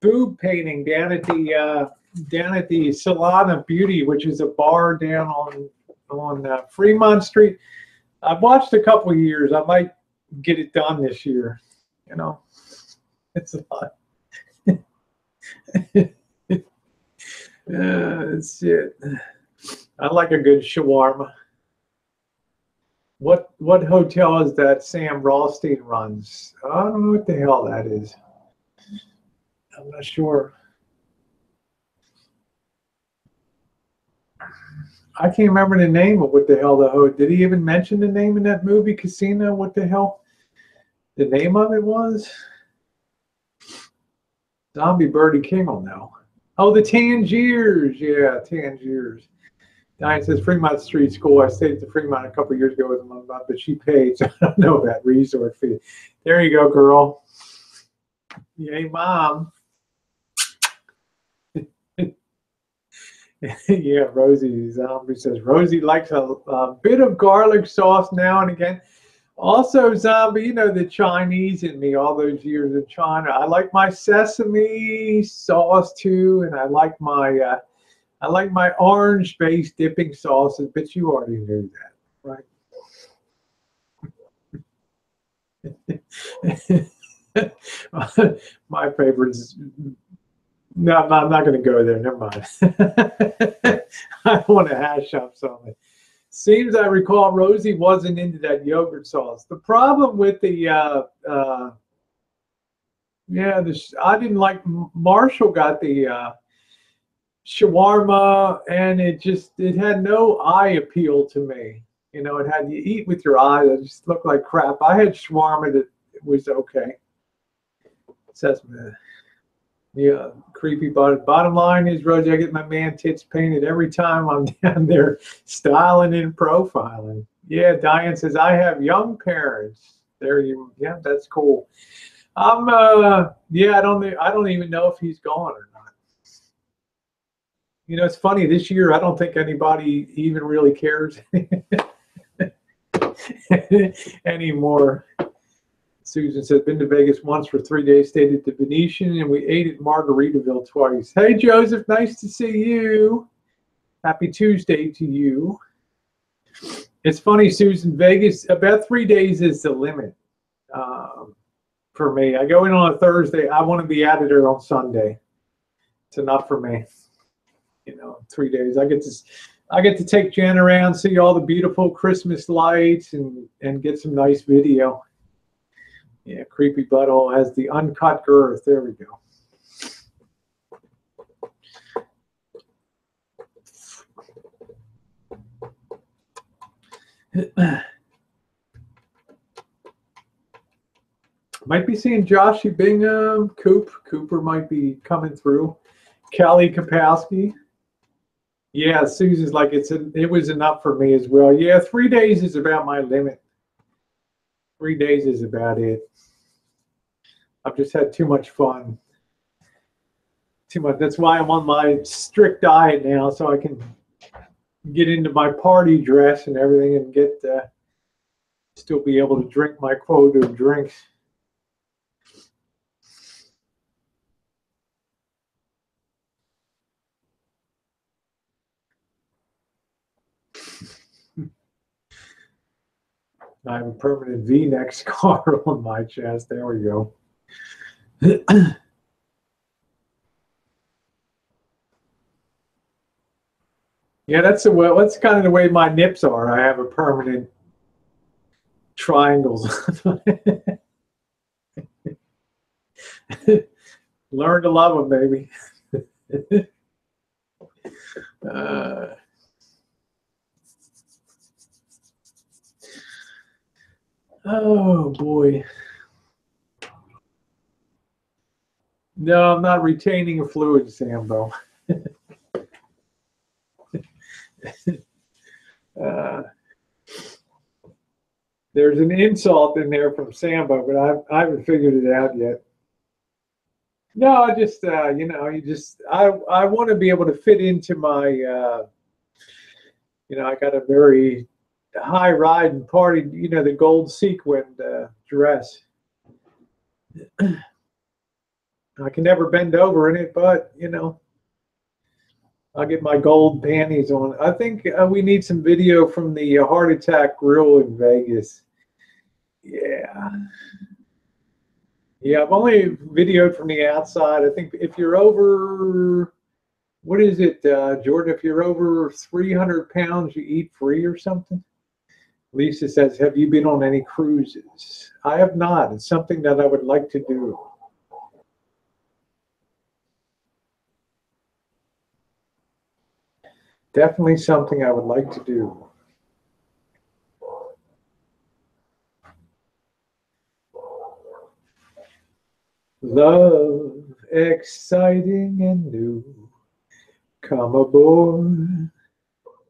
boob painting down at the Salon of Beauty, which is a bar down on Fremont Street. I've watched a couple of years. I might get it done this year. You know, it's a lot. It's it. I like a good shawarma. What hotel is that Sam Rothstein runs? I don't know what the hell that is. I'm not sure. I can't remember the name of what the hell the hotel. Did he even mention the name in that movie Casino? What the hell the name of it was? Zombie Birdie King will know. Oh, the Tangiers. Yeah, Tangiers. Diane says Fremont Street School. I stayed at the Fremont a couple of years ago with my mom, but she paid, so I don't know about resort fee. There you go, girl. Yay, mom. Yeah, Rosie Zombie says Rosie likes a bit of garlic sauce now and again. Also, Zombie, you know the Chinese in me all those years in China. I like my sesame sauce too, and I like my orange-based dipping sauces, but you already knew that, right? My favorite is, no, I'm not going to go there. Never mind. I want to hash up something. Seems I recall Rosie wasn't into that yogurt sauce. The problem with the, I didn't like, Marshall got the, shawarma, and it had no eye appeal to me. You know, it had, you eat with your eyes, it just looked like crap. I had shawarma that was okay. Sesame. Yeah, creepy bottom line is, Rosie, I get my man tits painted every time I'm down there styling and profiling. Yeah, Diane says I have young parents. There you, yeah, that's cool. Yeah, I don't even know if he's gone or not. You know, it's funny, this year, I don't think anybody even really cares anymore. Susan said, been to Vegas once for 3 days, stayed at the Venetian, and we ate at Margaritaville twice. Hey, Joseph, nice to see you. Happy Tuesday to you. It's funny, Susan, Vegas, about 3 days is the limit for me. I go in on a Thursday. I want to be out of there on Sunday. It's enough for me. You know, 3 days. I get to, I get to take Jen around, see all the beautiful Christmas lights, and get some nice video. Yeah, Creepy Butthole has the uncut girth. There we go. Might be seeing Joshy Bingham, Cooper might be coming through. Kelly Kapowski. Yeah, Susan's like it was enough for me as well. Yeah, 3 days is about my limit. 3 days is about it. I've just had too much fun. Too much. That's why I'm on my strict diet now, so I can get into my party dress and everything and get still be able to drink my quota of drinks. I have a permanent V-neck scar on my chest. There we go. Yeah, that's kind of the way my nips are. I have a permanent triangles. Learn to love them, baby. Oh boy. No, I'm not retaining a fluid, Sambo. There's an insult in there from Sambo, but I haven't figured it out yet. No, I just you know, I want to be able to fit into my you know, I got a very high ride and party, you know, the gold sequined dress. I can never bend over in it, but you know, I'll get my gold panties on. I think we need some video from the Heart Attack Grill in Vegas. Yeah. Yeah, I've only videoed from the outside. I think if you're over, what is it, Jordan? If you're over 300 pounds, you eat free or something? Lisa says, have you been on any cruises? I have not. It's something that I would like to do. Definitely something I would like to do. Love, exciting and new. Come aboard.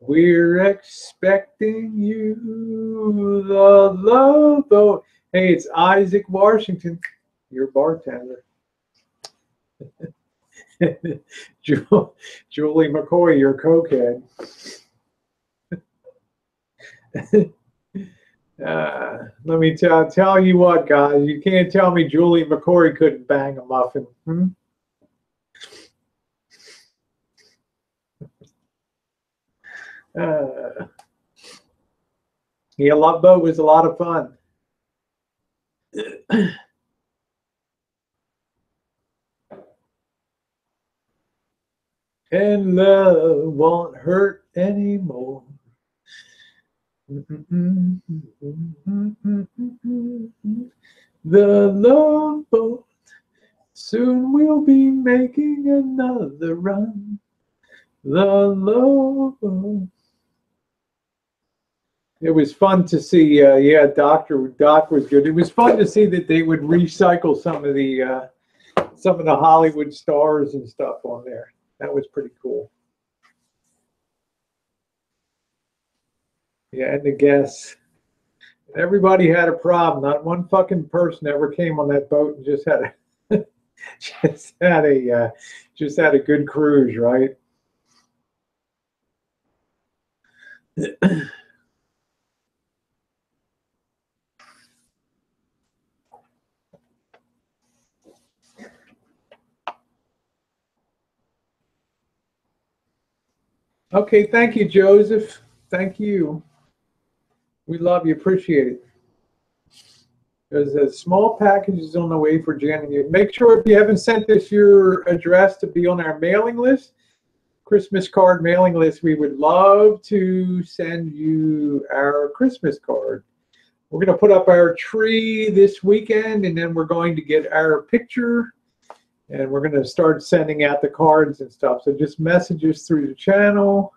We're expecting you. The love boat. Hey, it's Isaac Washington, your bartender. Julie McCoy, your cokehead. Let me tell you what, guys. You can't tell me Julie McCoy couldn't bang a muffin. Yeah, Love Boat was a lot of fun. And love won't hurt anymore. The Love Boat, soon we'll be making another run. The Love Boat. It was fun to see. Yeah, Doc was good. It was fun to see that they would recycle some of the Hollywood stars and stuff on there. That was pretty cool. Yeah, and the guests. Everybody had a problem. Not one fucking person ever came on that boat and just had a just had a good cruise, right? Okay, thank you, Joseph. Thank you. We love you, appreciate it. There's a small package on the way for Jan and you. Make sure if you haven't sent us your address to be on our mailing list, Christmas card mailing list, we would love to send you our Christmas card. We're going to put up our tree this weekend, and then we're going to get our picture, and we're going to start sending out the cards and stuff. So just message us through the channel,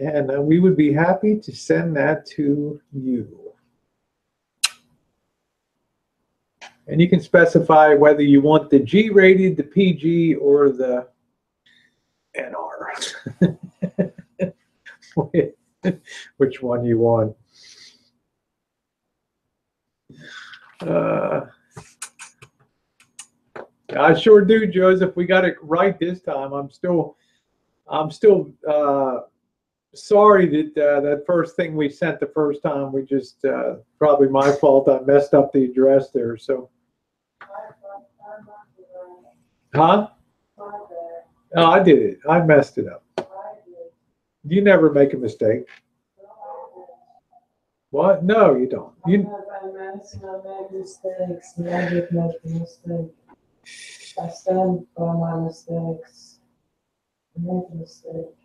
and we would be happy to send that to you. And you can specify whether you want the G-rated, the PG, or the NR. Which one you want. I sure do, Joseph. We got it right this time. I'm still sorry that that first thing we sent the first time, we just probably my fault. I messed up the address there. So, huh? Oh, I did it. I messed it up. You never make a mistake. What? No, you don't. I make mistakes. I did make a mistake. I stand by my mistakes. I make a mistake.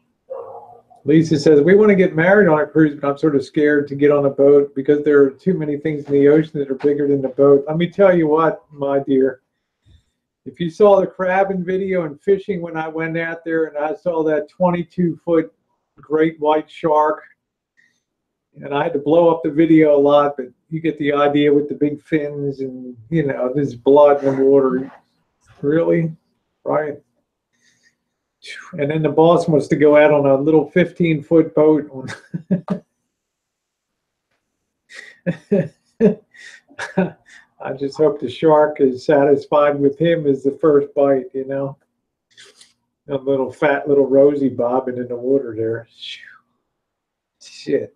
Lisa says, we want to get married on a cruise, but I'm sort of scared to get on a boat because there are too many things in the ocean that are bigger than the boat. Let me tell you what, my dear. If you saw the crabbing video and fishing when I went out there and I saw that 22-foot great white shark, and I had to blow up the video a lot, but you get the idea with the big fins and, you know, there's blood in the water. Really? Right? And then the boss wants to go out on a little 15-foot boat. I just hope the shark is satisfied with him as the first bite, you know. A little fat little Rosie bobbing in the water there. Shit.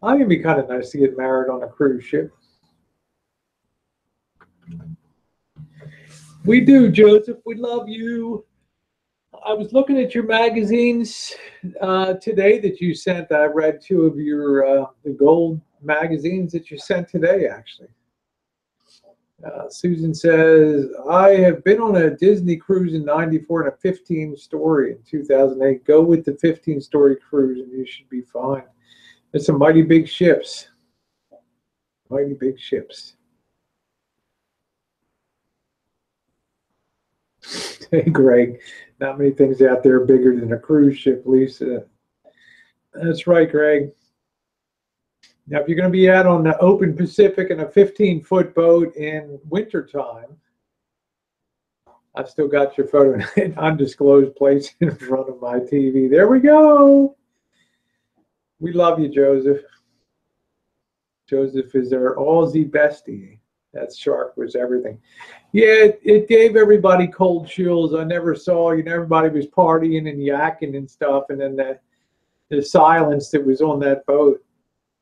I think it'd be kind of nice to get married on a cruise ship. We do, Joseph. We love you. I was looking at your magazines today that you sent. I read two of your the gold magazines that you sent today, actually. Susan says, I have been on a Disney cruise in '94 and a 15-story in 2008. Go with the 15-story cruise and you should be fine. There's some mighty big ships. Mighty big ships. Hey, Greg. Not many things out there bigger than a cruise ship, Lisa. That's right, Greg. Now, if you're going to be out on the open Pacific in a 15-foot boat in wintertime, I've still got your photo in an undisclosed place in front of my TV. There we go. We love you, Joseph. Joseph is our Aussie bestie. That shark was everything. Yeah, it gave everybody cold chills. I never saw, you know, everybody was partying and yakking and stuff, and then the silence that was on that boat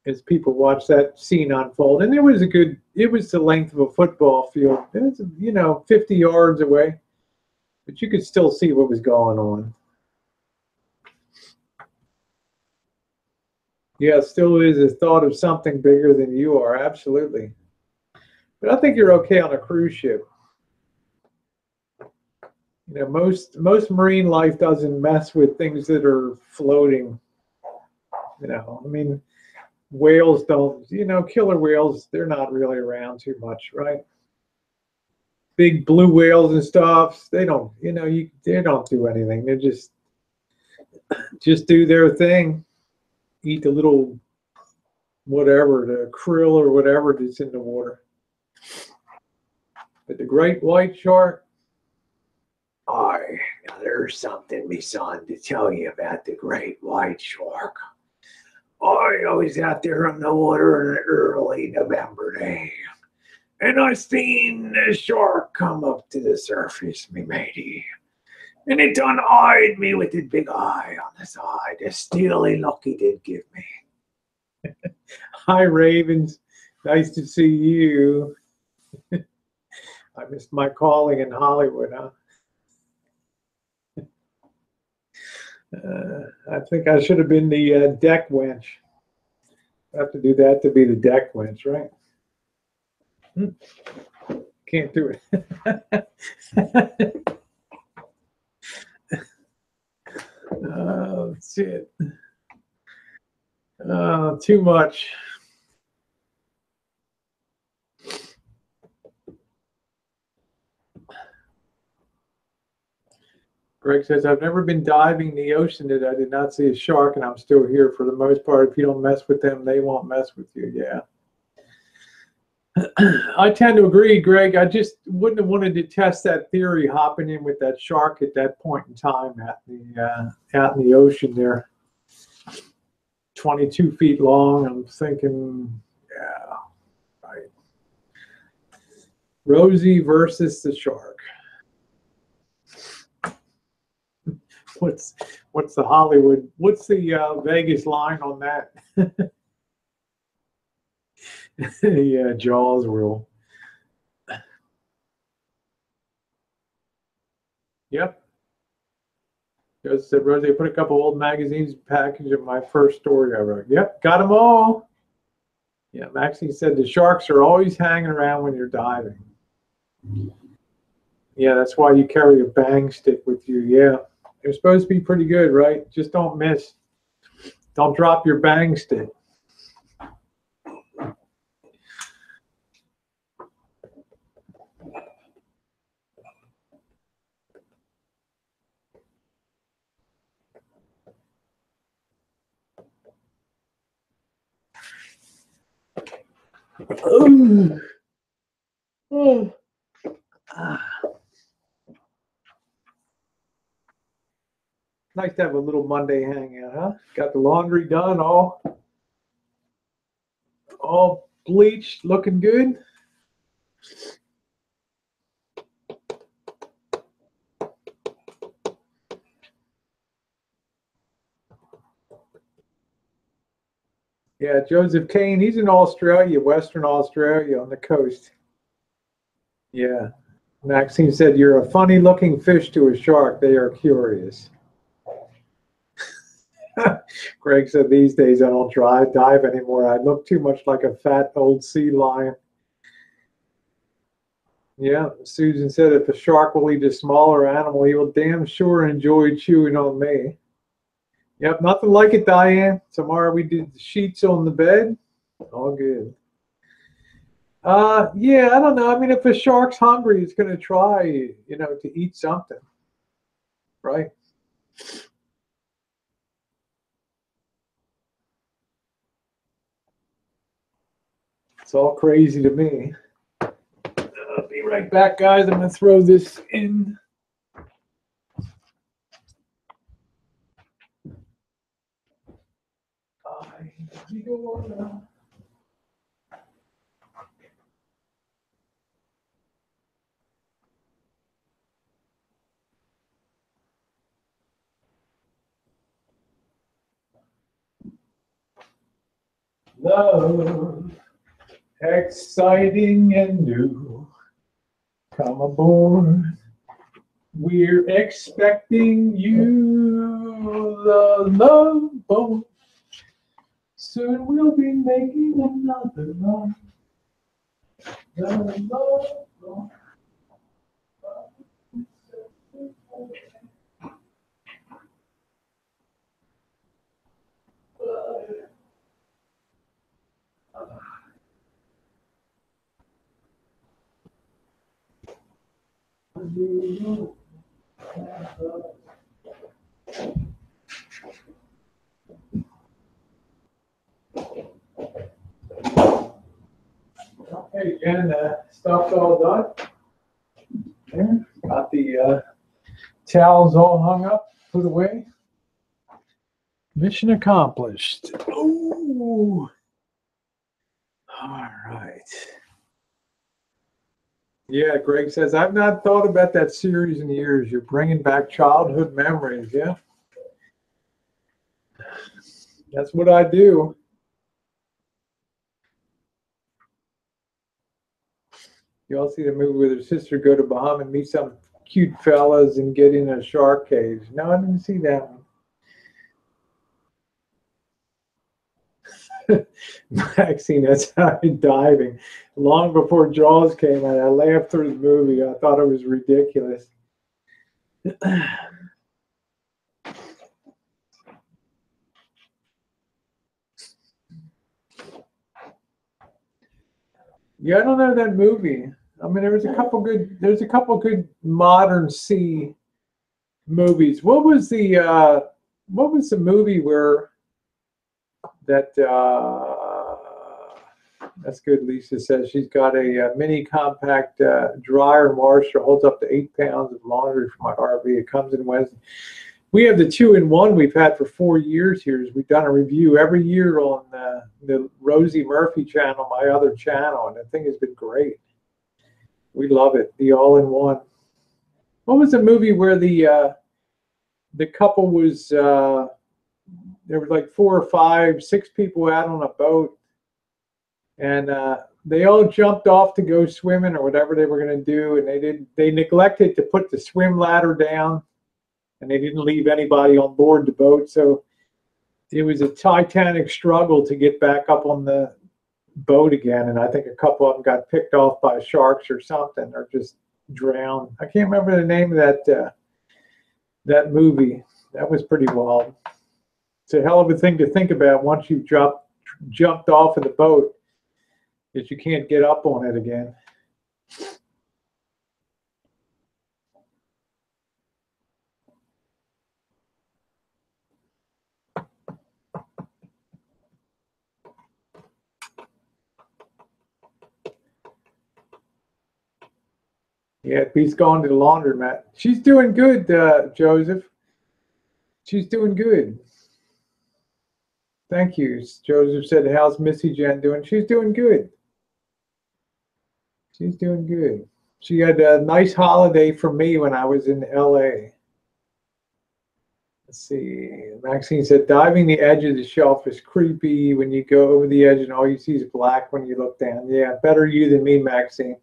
as people watched that scene unfold. And it was the length of a football field. It was, you know, 50 yards away, but you could still see what was going on. Yeah, it still is a thought of something bigger than you are, absolutely. But I think you're okay on a cruise ship. You know, most marine life doesn't mess with things that are floating. You know, I mean, whales don't, you know, killer whales, they're not really around too much, right? Big blue whales and stuff, they don't, you know, they don't do anything. They just do their thing. Eat the little whatever, the krill or whatever that's in the water. But the great white shark, now there's something, me son, to tell you about the great white shark. I was out there in the water on an early November day, and I seen the shark come up to the surface, me matey. And it done eyed me with a big eye on the side, a steely look he did give me. Hi, Ravens. Nice to see you. I missed my calling in Hollywood, huh? I think I should have been the deck wench. I have to do that to be the deck wench, right? Can't do it. Oh, shit. Too much. Greg says, I've never been diving in the ocean that I did not see a shark, and I'm still here for the most part. If you don't mess with them, they won't mess with you. Yeah. I tend to agree, Greg. I just wouldn't have wanted to test that theory hopping in with that shark at that point in time out in the ocean there. 22 feet long. I'm thinking, yeah, right. Rosie versus the shark. What's the Hollywood? What's the Vegas line on that? Yeah, Jaws rule. Yep. Just said, Rosie, put a couple old magazines package of my first story I wrote. Yep, got them all. Yeah, Maxine said the sharks are always hanging around when you're diving. Yeah, that's why you carry a bang stick with you. Yeah, they're supposed to be pretty good, right? Just don't miss. Don't drop your bang stick. Nice to have a little Monday hangout, huh? Got the laundry done, all bleached, looking good. Yeah, Joseph Kane, he's in Australia, Western Australia on the coast. Yeah. Maxine said, you're a funny looking fish to a shark. They are curious. Greg said, these days I don't dive anymore. I look too much like a fat old sea lion. Yeah, Susan said, if a shark will eat a smaller animal, he will damn sure enjoy chewing on me. Yep, nothing like it, Diane. Tomorrow we did the sheets on the bed. All good. Yeah, I don't know. I mean, if a shark's hungry, it's going to try, to eat something, right? It's all crazy to me. I'll be right back, guys. I'm going to throw this in. Love, exciting and new. Come aboard. We're expecting you, the love boat. Soon we'll be making another run. The love boat. Okay, Jen, stuff's all done. There, got the towels all hung up, put away. Mission accomplished. Ooh. All right. Yeah, Greg says, I've not thought about that series in years. You're bringing back childhood memories, yeah? That's what I do. You all see the movie where their sister go to Bahamas and meet some cute fellas and get in a shark cage. No, I didn't see that Maxine, that's how I'm diving. Long before Jaws came out, I laughed through the movie. I thought it was ridiculous. Yeah, I don't know that movie. I mean, there's a couple good modern sea movies. What was the movie where that that's good. Lisa says she's got a mini compact dryer washer, holds up to 8 pounds of laundry for my RV. It comes in Wednesday. We have the 2-in-1 we've had for 4 years here. We've done a review every year on the Rosie Murphy channel, my other channel, and the thing has been great. We love it, the all-in-one. What was the movie where the couple was, there were like 4 or 5, 6 people out on a boat, and they all jumped off to go swimming or whatever they were going to do, and they neglected to put the swim ladder down, and they didn't leave anybody on board the boat. So it was a titanic struggle to get back up on the boat again. And I think a couple of them got picked off by sharks or something, or just drowned. I can't remember the name of that movie. That was pretty wild. It's a hell of a thing to think about once you've jumped off of the boat, that you can't get up on it again. Yeah, Beat's gone to the laundromat. She's doing good, Joseph. She's doing good. Thank you. Joseph said, how's Missy Jen doing? She's doing good. She's doing good. She had a nice holiday for me when I was in LA. Let's see. Maxine said, diving the edge of the shelf is creepy when you go over the edge and all you see is black when you look down. Yeah, better you than me, Maxine.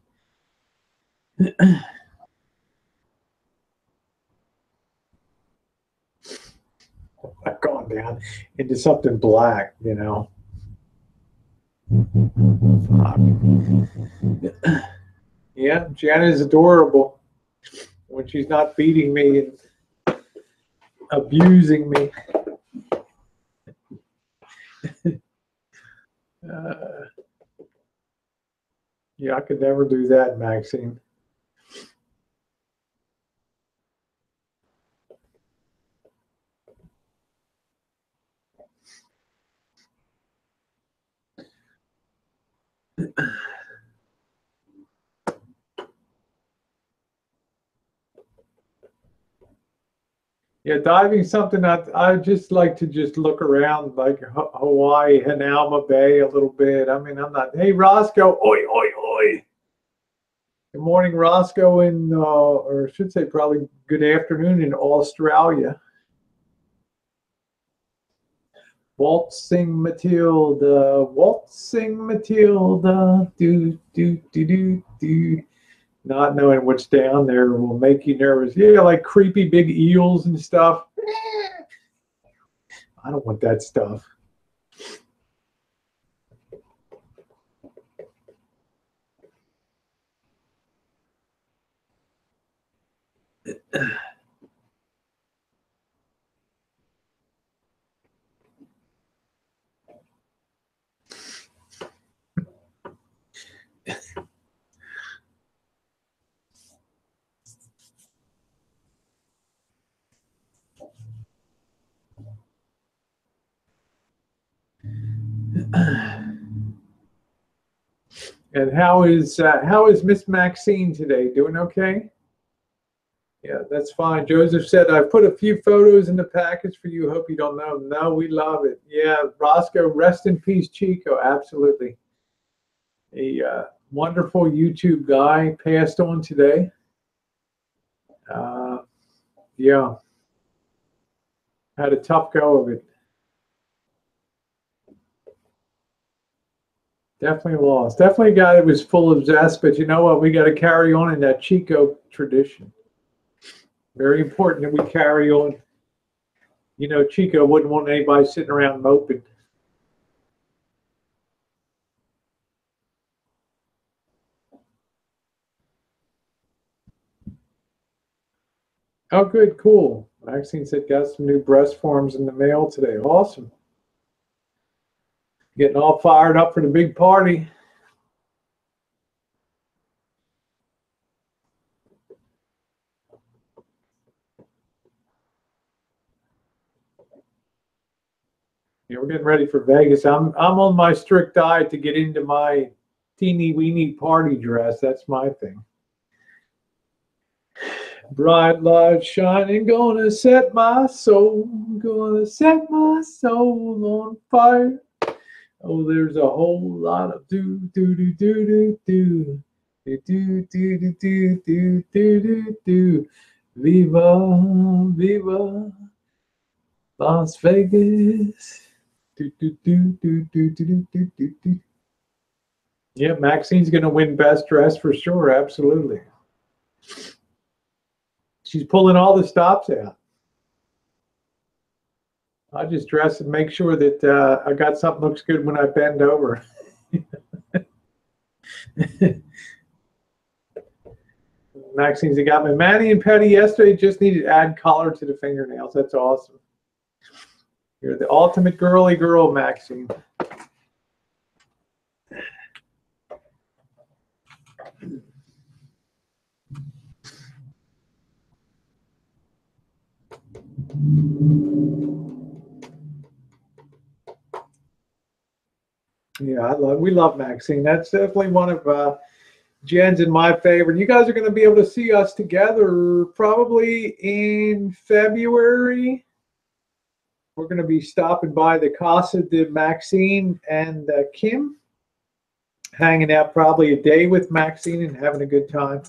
I've gone down into something black, you know. Yeah, Jana's adorable when she's not beating me and abusing me. Yeah, I could never do that, Maxine. Yeah, diving something I just like to just look around, like Hawaii, Hanauma Bay a little bit. I mean, I'm not, hey, Roscoe, oi, oi, oi. Good morning, Roscoe, or I should say probably good afternoon in Australia. Waltzing Matilda, do, do, do, do, do. Not knowing what's down there will make you nervous. Yeah, like creepy big eels and stuff. I don't want that stuff. And how is Miss Maxine today? Doing okay? Yeah, that's fine. Joseph said, I've put a few photos in the package for you. Hope you don't know. No, we love it. Yeah, Roscoe, rest in peace, Chico. Absolutely. A wonderful YouTube guy passed on today. Yeah, had a tough go of it. Definitely lost. Definitely a guy that was full of zest, but you know what? We got to carry on in that Chico tradition. Very important that we carry on. You know, Chico wouldn't want anybody sitting around moping. Oh, good, cool. Maxine said got some new breast forms in the mail today. Awesome. Getting all fired up for the big party. Yeah, we're getting ready for Vegas. I'm on my strict diet to get into my teeny weeny party dress. That's my thing. Bright light shining, gonna set my soul on fire. Oh, there's a whole lot of do do do do do do do do do do do do do do. Viva, viva, Las Vegas. Do do do do do do do do do. Yeah, Maxine's gonna win best dress for sure. Absolutely. She's pulling all the stops out. I just dress and make sure that I got something looks good when I bend over. Maxine's got me. Manny and Petty yesterday just needed to add color to the fingernails. That's awesome. You're the ultimate girly girl, Maxine. Yeah, we love Maxine. That's definitely one of Jen's and my favorite. You guys are going to be able to see us together probably in February. We're going to be stopping by the Casa de Maxine and Kim, hanging out probably a day with Maxine and having a good time.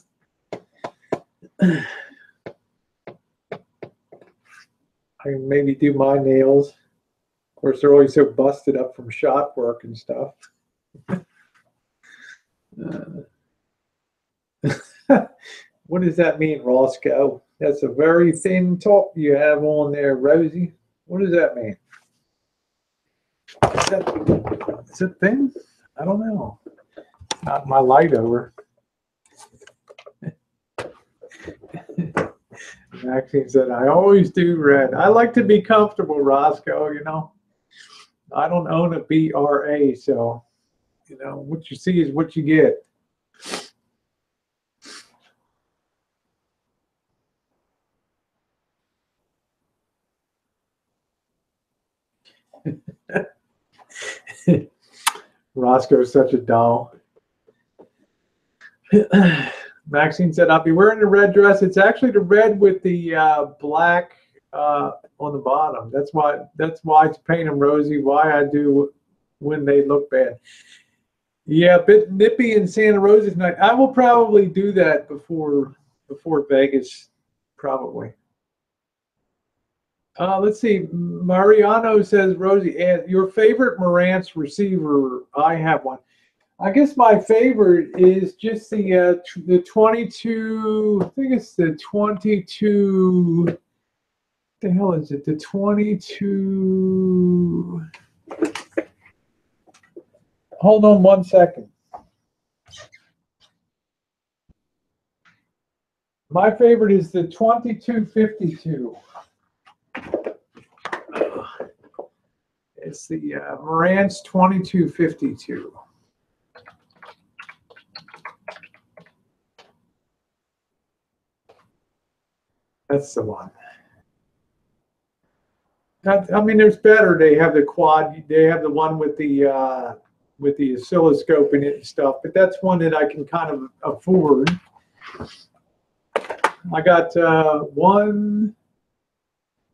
I can maybe do my nails. Of course, they're always so busted up from shop work and stuff. What does that mean, Roscoe? That's a very thin top you have on there, Rosie. What does that mean? Is it thin? I don't know. Not my light over. Maxine said, I always do red. I like to be comfortable, Roscoe, you know. I don't own a bRAT, so, you know, what you see is what you get. Roscoe's such a doll. Maxine said, I'll be wearing the red dress. It's actually the red with the black on the bottom. That's why it's paint them, Rosie. Why I do when they look bad. Yeah, a bit nippy in Santa Rosa tonight. I will probably do that before Vegas, probably. Let's see. Mariano says, Rosie, your favorite Marantz receiver? I have one. I guess my favorite is just the 22. I think it's the 22. What the hell is it? The 22. Hold on 1 second. My favorite is the 2252. It's the Marantz 2252. That's the one. I mean, there's better. They have the quad. They have the one with the oscilloscope in it and stuff. But that's one that I can kind of afford. I got one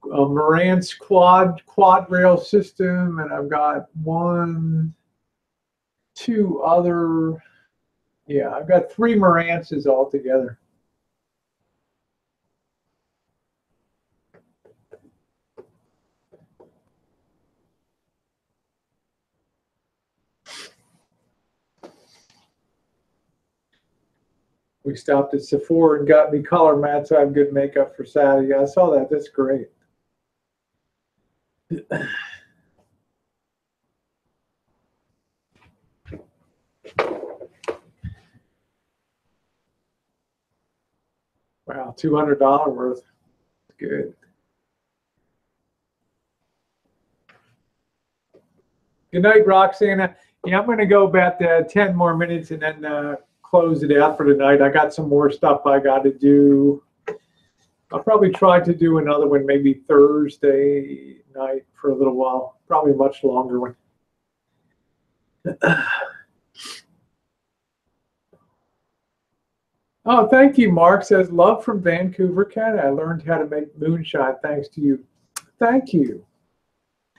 Marantz quad rail system, and I've got two other. Yeah, I've got 3 Marantzes altogether. We stopped at Sephora and got me color mats, so I have good makeup for Saturday. I saw that. That's great. Wow, $200 worth. good. Good night, Roxana. Yeah, I'm going to go about 10 more minutes and then close it out for tonight. I got some more stuff I got to do. I'll probably try to do another one maybe Thursday night for a little while. Probably a much longer one. Oh, thank you, Mark. Says, love from Vancouver, Canada. I learned how to make moonshine thanks to you. Thank you.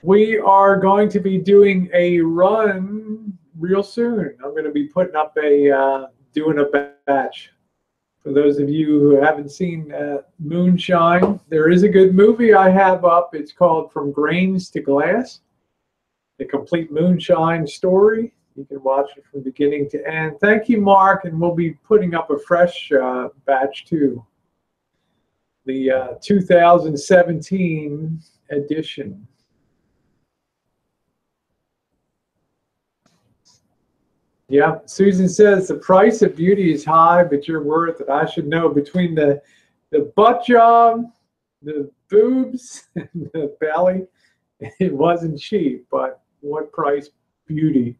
We are going to be doing a run real soon. I'm going to be putting up doing a batch. For those of you who haven't seen Moonshine, there is a good movie I have up. It's called From Grains to Glass, the complete moonshine story. You can watch it from beginning to end. Thank you, Mark, and we'll be putting up a fresh batch too. The 2017 edition. Yeah, Susan says the price of beauty is high, but you're worth it. I should know between the butt job, the boobs, and the belly, it wasn't cheap, but what price beauty.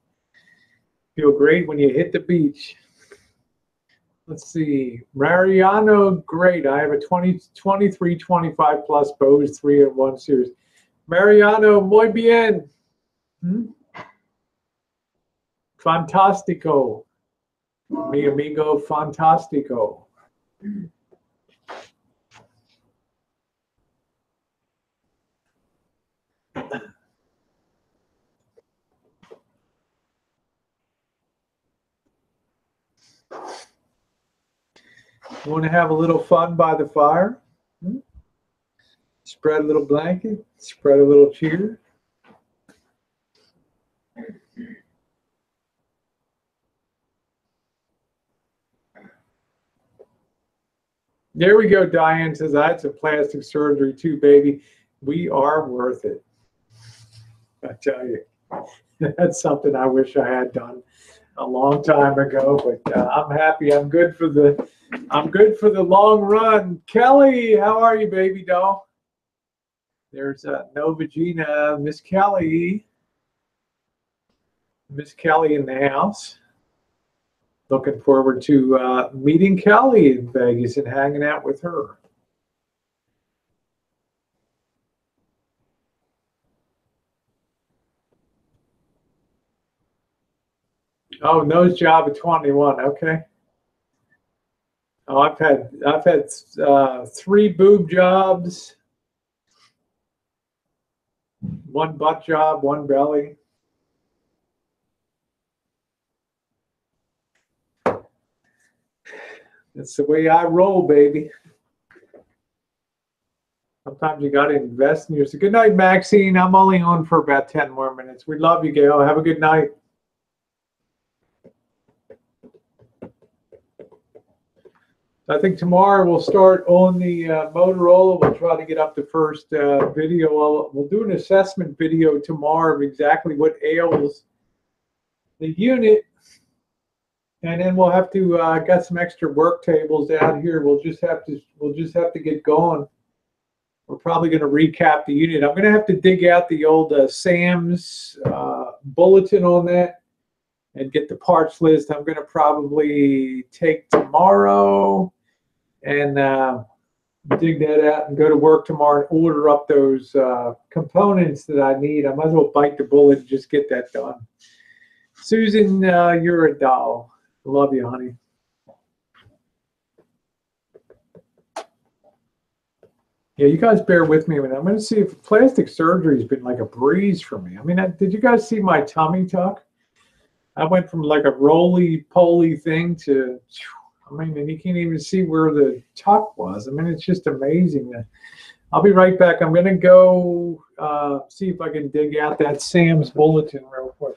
Feel great when you hit the beach. Let's see. Mariano, great. I have a 23, 25 plus Bose 3-in-1 series. Mariano, muy bien. Fantastico. Mi amigo fantastico. You want to have a little fun by the fire? Spread a little blanket, spread a little cheer. There we go. Diane says, I had some plastic surgery too, baby. We are worth it. I tell you, that's something I wish I had done a long time ago, but I'm happy. I'm good for the long run. Kelly, how are you, baby doll? There's Nova Gina, Miss Kelly in the house. Looking forward to meeting Kelly in Vegas and hanging out with her. Oh, nose job at 21. Okay. Oh, I've had 3 boob jobs, 1 butt job, 1 belly. That's the way I roll, baby. Sometimes you got to invest in yourself. Good night, Maxine. I'm only on for about 10 more minutes. We love you, Gail. Have a good night. I think tomorrow we'll start on the Motorola. We'll try to get up the first video. We'll do an assessment video tomorrow of exactly what ails the unit. And then we'll have to got some extra work tables out here. We'll just have to get going. We're probably going to recap the unit. I'm going to have to dig out the old Sam's bulletin on that and get the parts list. I'm going to probably take tomorrow and dig that out and go to work tomorrow and order up those components that I need. I might as well bite the bullet and just get that done. Susan, you're a doll. Love you, honey. Yeah, you guys bear with me a minute. I'm going to see if plastic surgery has been like a breeze for me. I mean, did you guys see my tummy tuck? I went from like a roly-poly thing to, I mean, and you can't even see where the tuck was. I mean, it's just amazing. I'll be right back. I'm going to go see if I can dig out that Sam's bulletin real quick.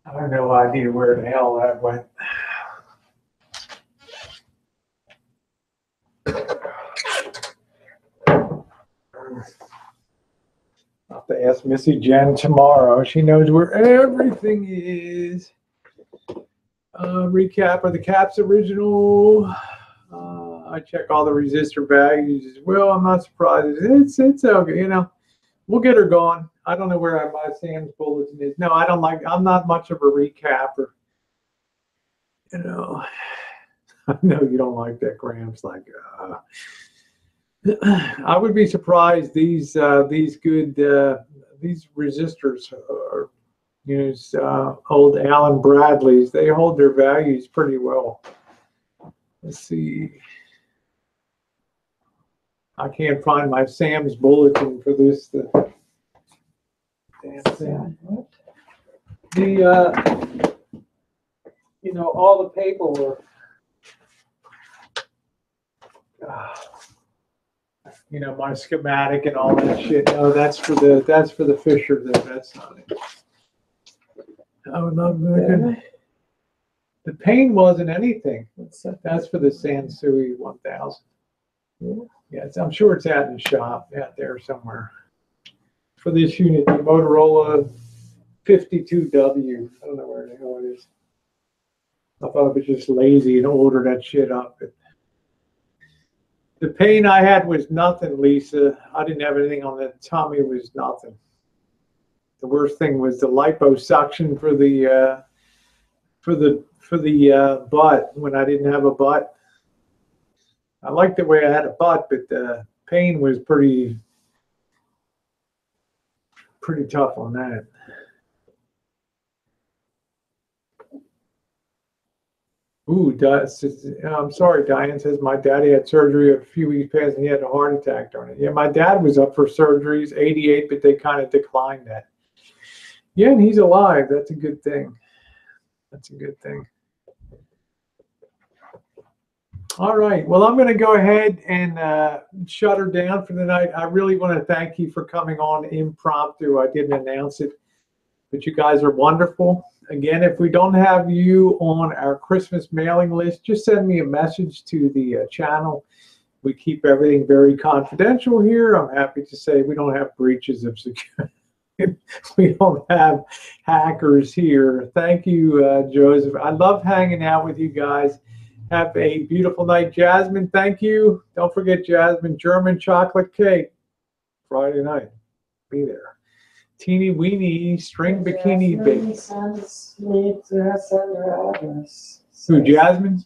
I have no idea where the hell that went. I'll have to ask Missy Jen tomorrow. She knows where everything is. Recap of the CAPS original. I check all the resistor values as well. I'm not surprised. It's okay. You know, we'll get her going. I don't know where my Sam's bulletin is. No, I don't like. I'm not much of a recapper. You know, I know you don't like that, Gramps. Like, I would be surprised. These good these resistors are, you know, old Allen Bradleys. They hold their values pretty well. Let's see. I can't find my Sam's bulletin for this. The damn thing. The you know, all the paperwork. You know, my schematic and all that shit. No, that's for the Fisher there. That's not it. I would love that. The pain wasn't anything. That's for the Sansui 1000. Yeah, I'm sure it's out in the shop out there somewhere. For this unit, the Motorola 52W. I don't know where the hell it is. I thought I was just lazy and ordered that shit up. But the pain I had was nothing, Lisa. I didn't have anything on the tummy. It was nothing. The worst thing was the liposuction for the butt when I didn't have a butt. I liked the way I had a butt, but the pain was pretty tough on that. Ooh, I'm sorry, Diane says my daddy had surgery a few weeks past and he had a heart attack during it. Yeah, my dad was up for surgeries, 88, but they kind of declined that. Yeah, and he's alive. That's a good thing. That's a good thing. All right. Well, I'm going to go ahead and shut her down for the night. I really want to thank you for coming on impromptu. I didn't announce it, but you guys are wonderful. Again, if we don't have you on our Christmas mailing list, just send me a message to the channel. We keep everything very confidential here. I'm happy to say we don't have breaches of security. we don't have hackers here. Thank you, Joseph. I love hanging out with you guys. Have a beautiful night. Jasmine, thank you. Don't forget, Jasmine, German chocolate cake, Friday night. Be there. Teeny weeny string bikini baby. Who, Jasmine?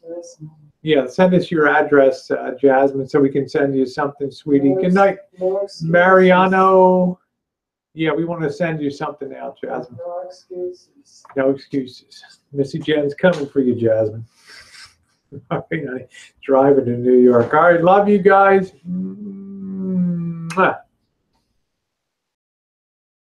Yeah, send us your address, Jasmine, so we can send you something, sweetie. Good night, Mariano. Yeah, we want to send you something now, Jasmine. No excuses. No excuses. Missy Jen's coming for you, Jasmine. All right, driving to New York. All right, love you guys. Mwah.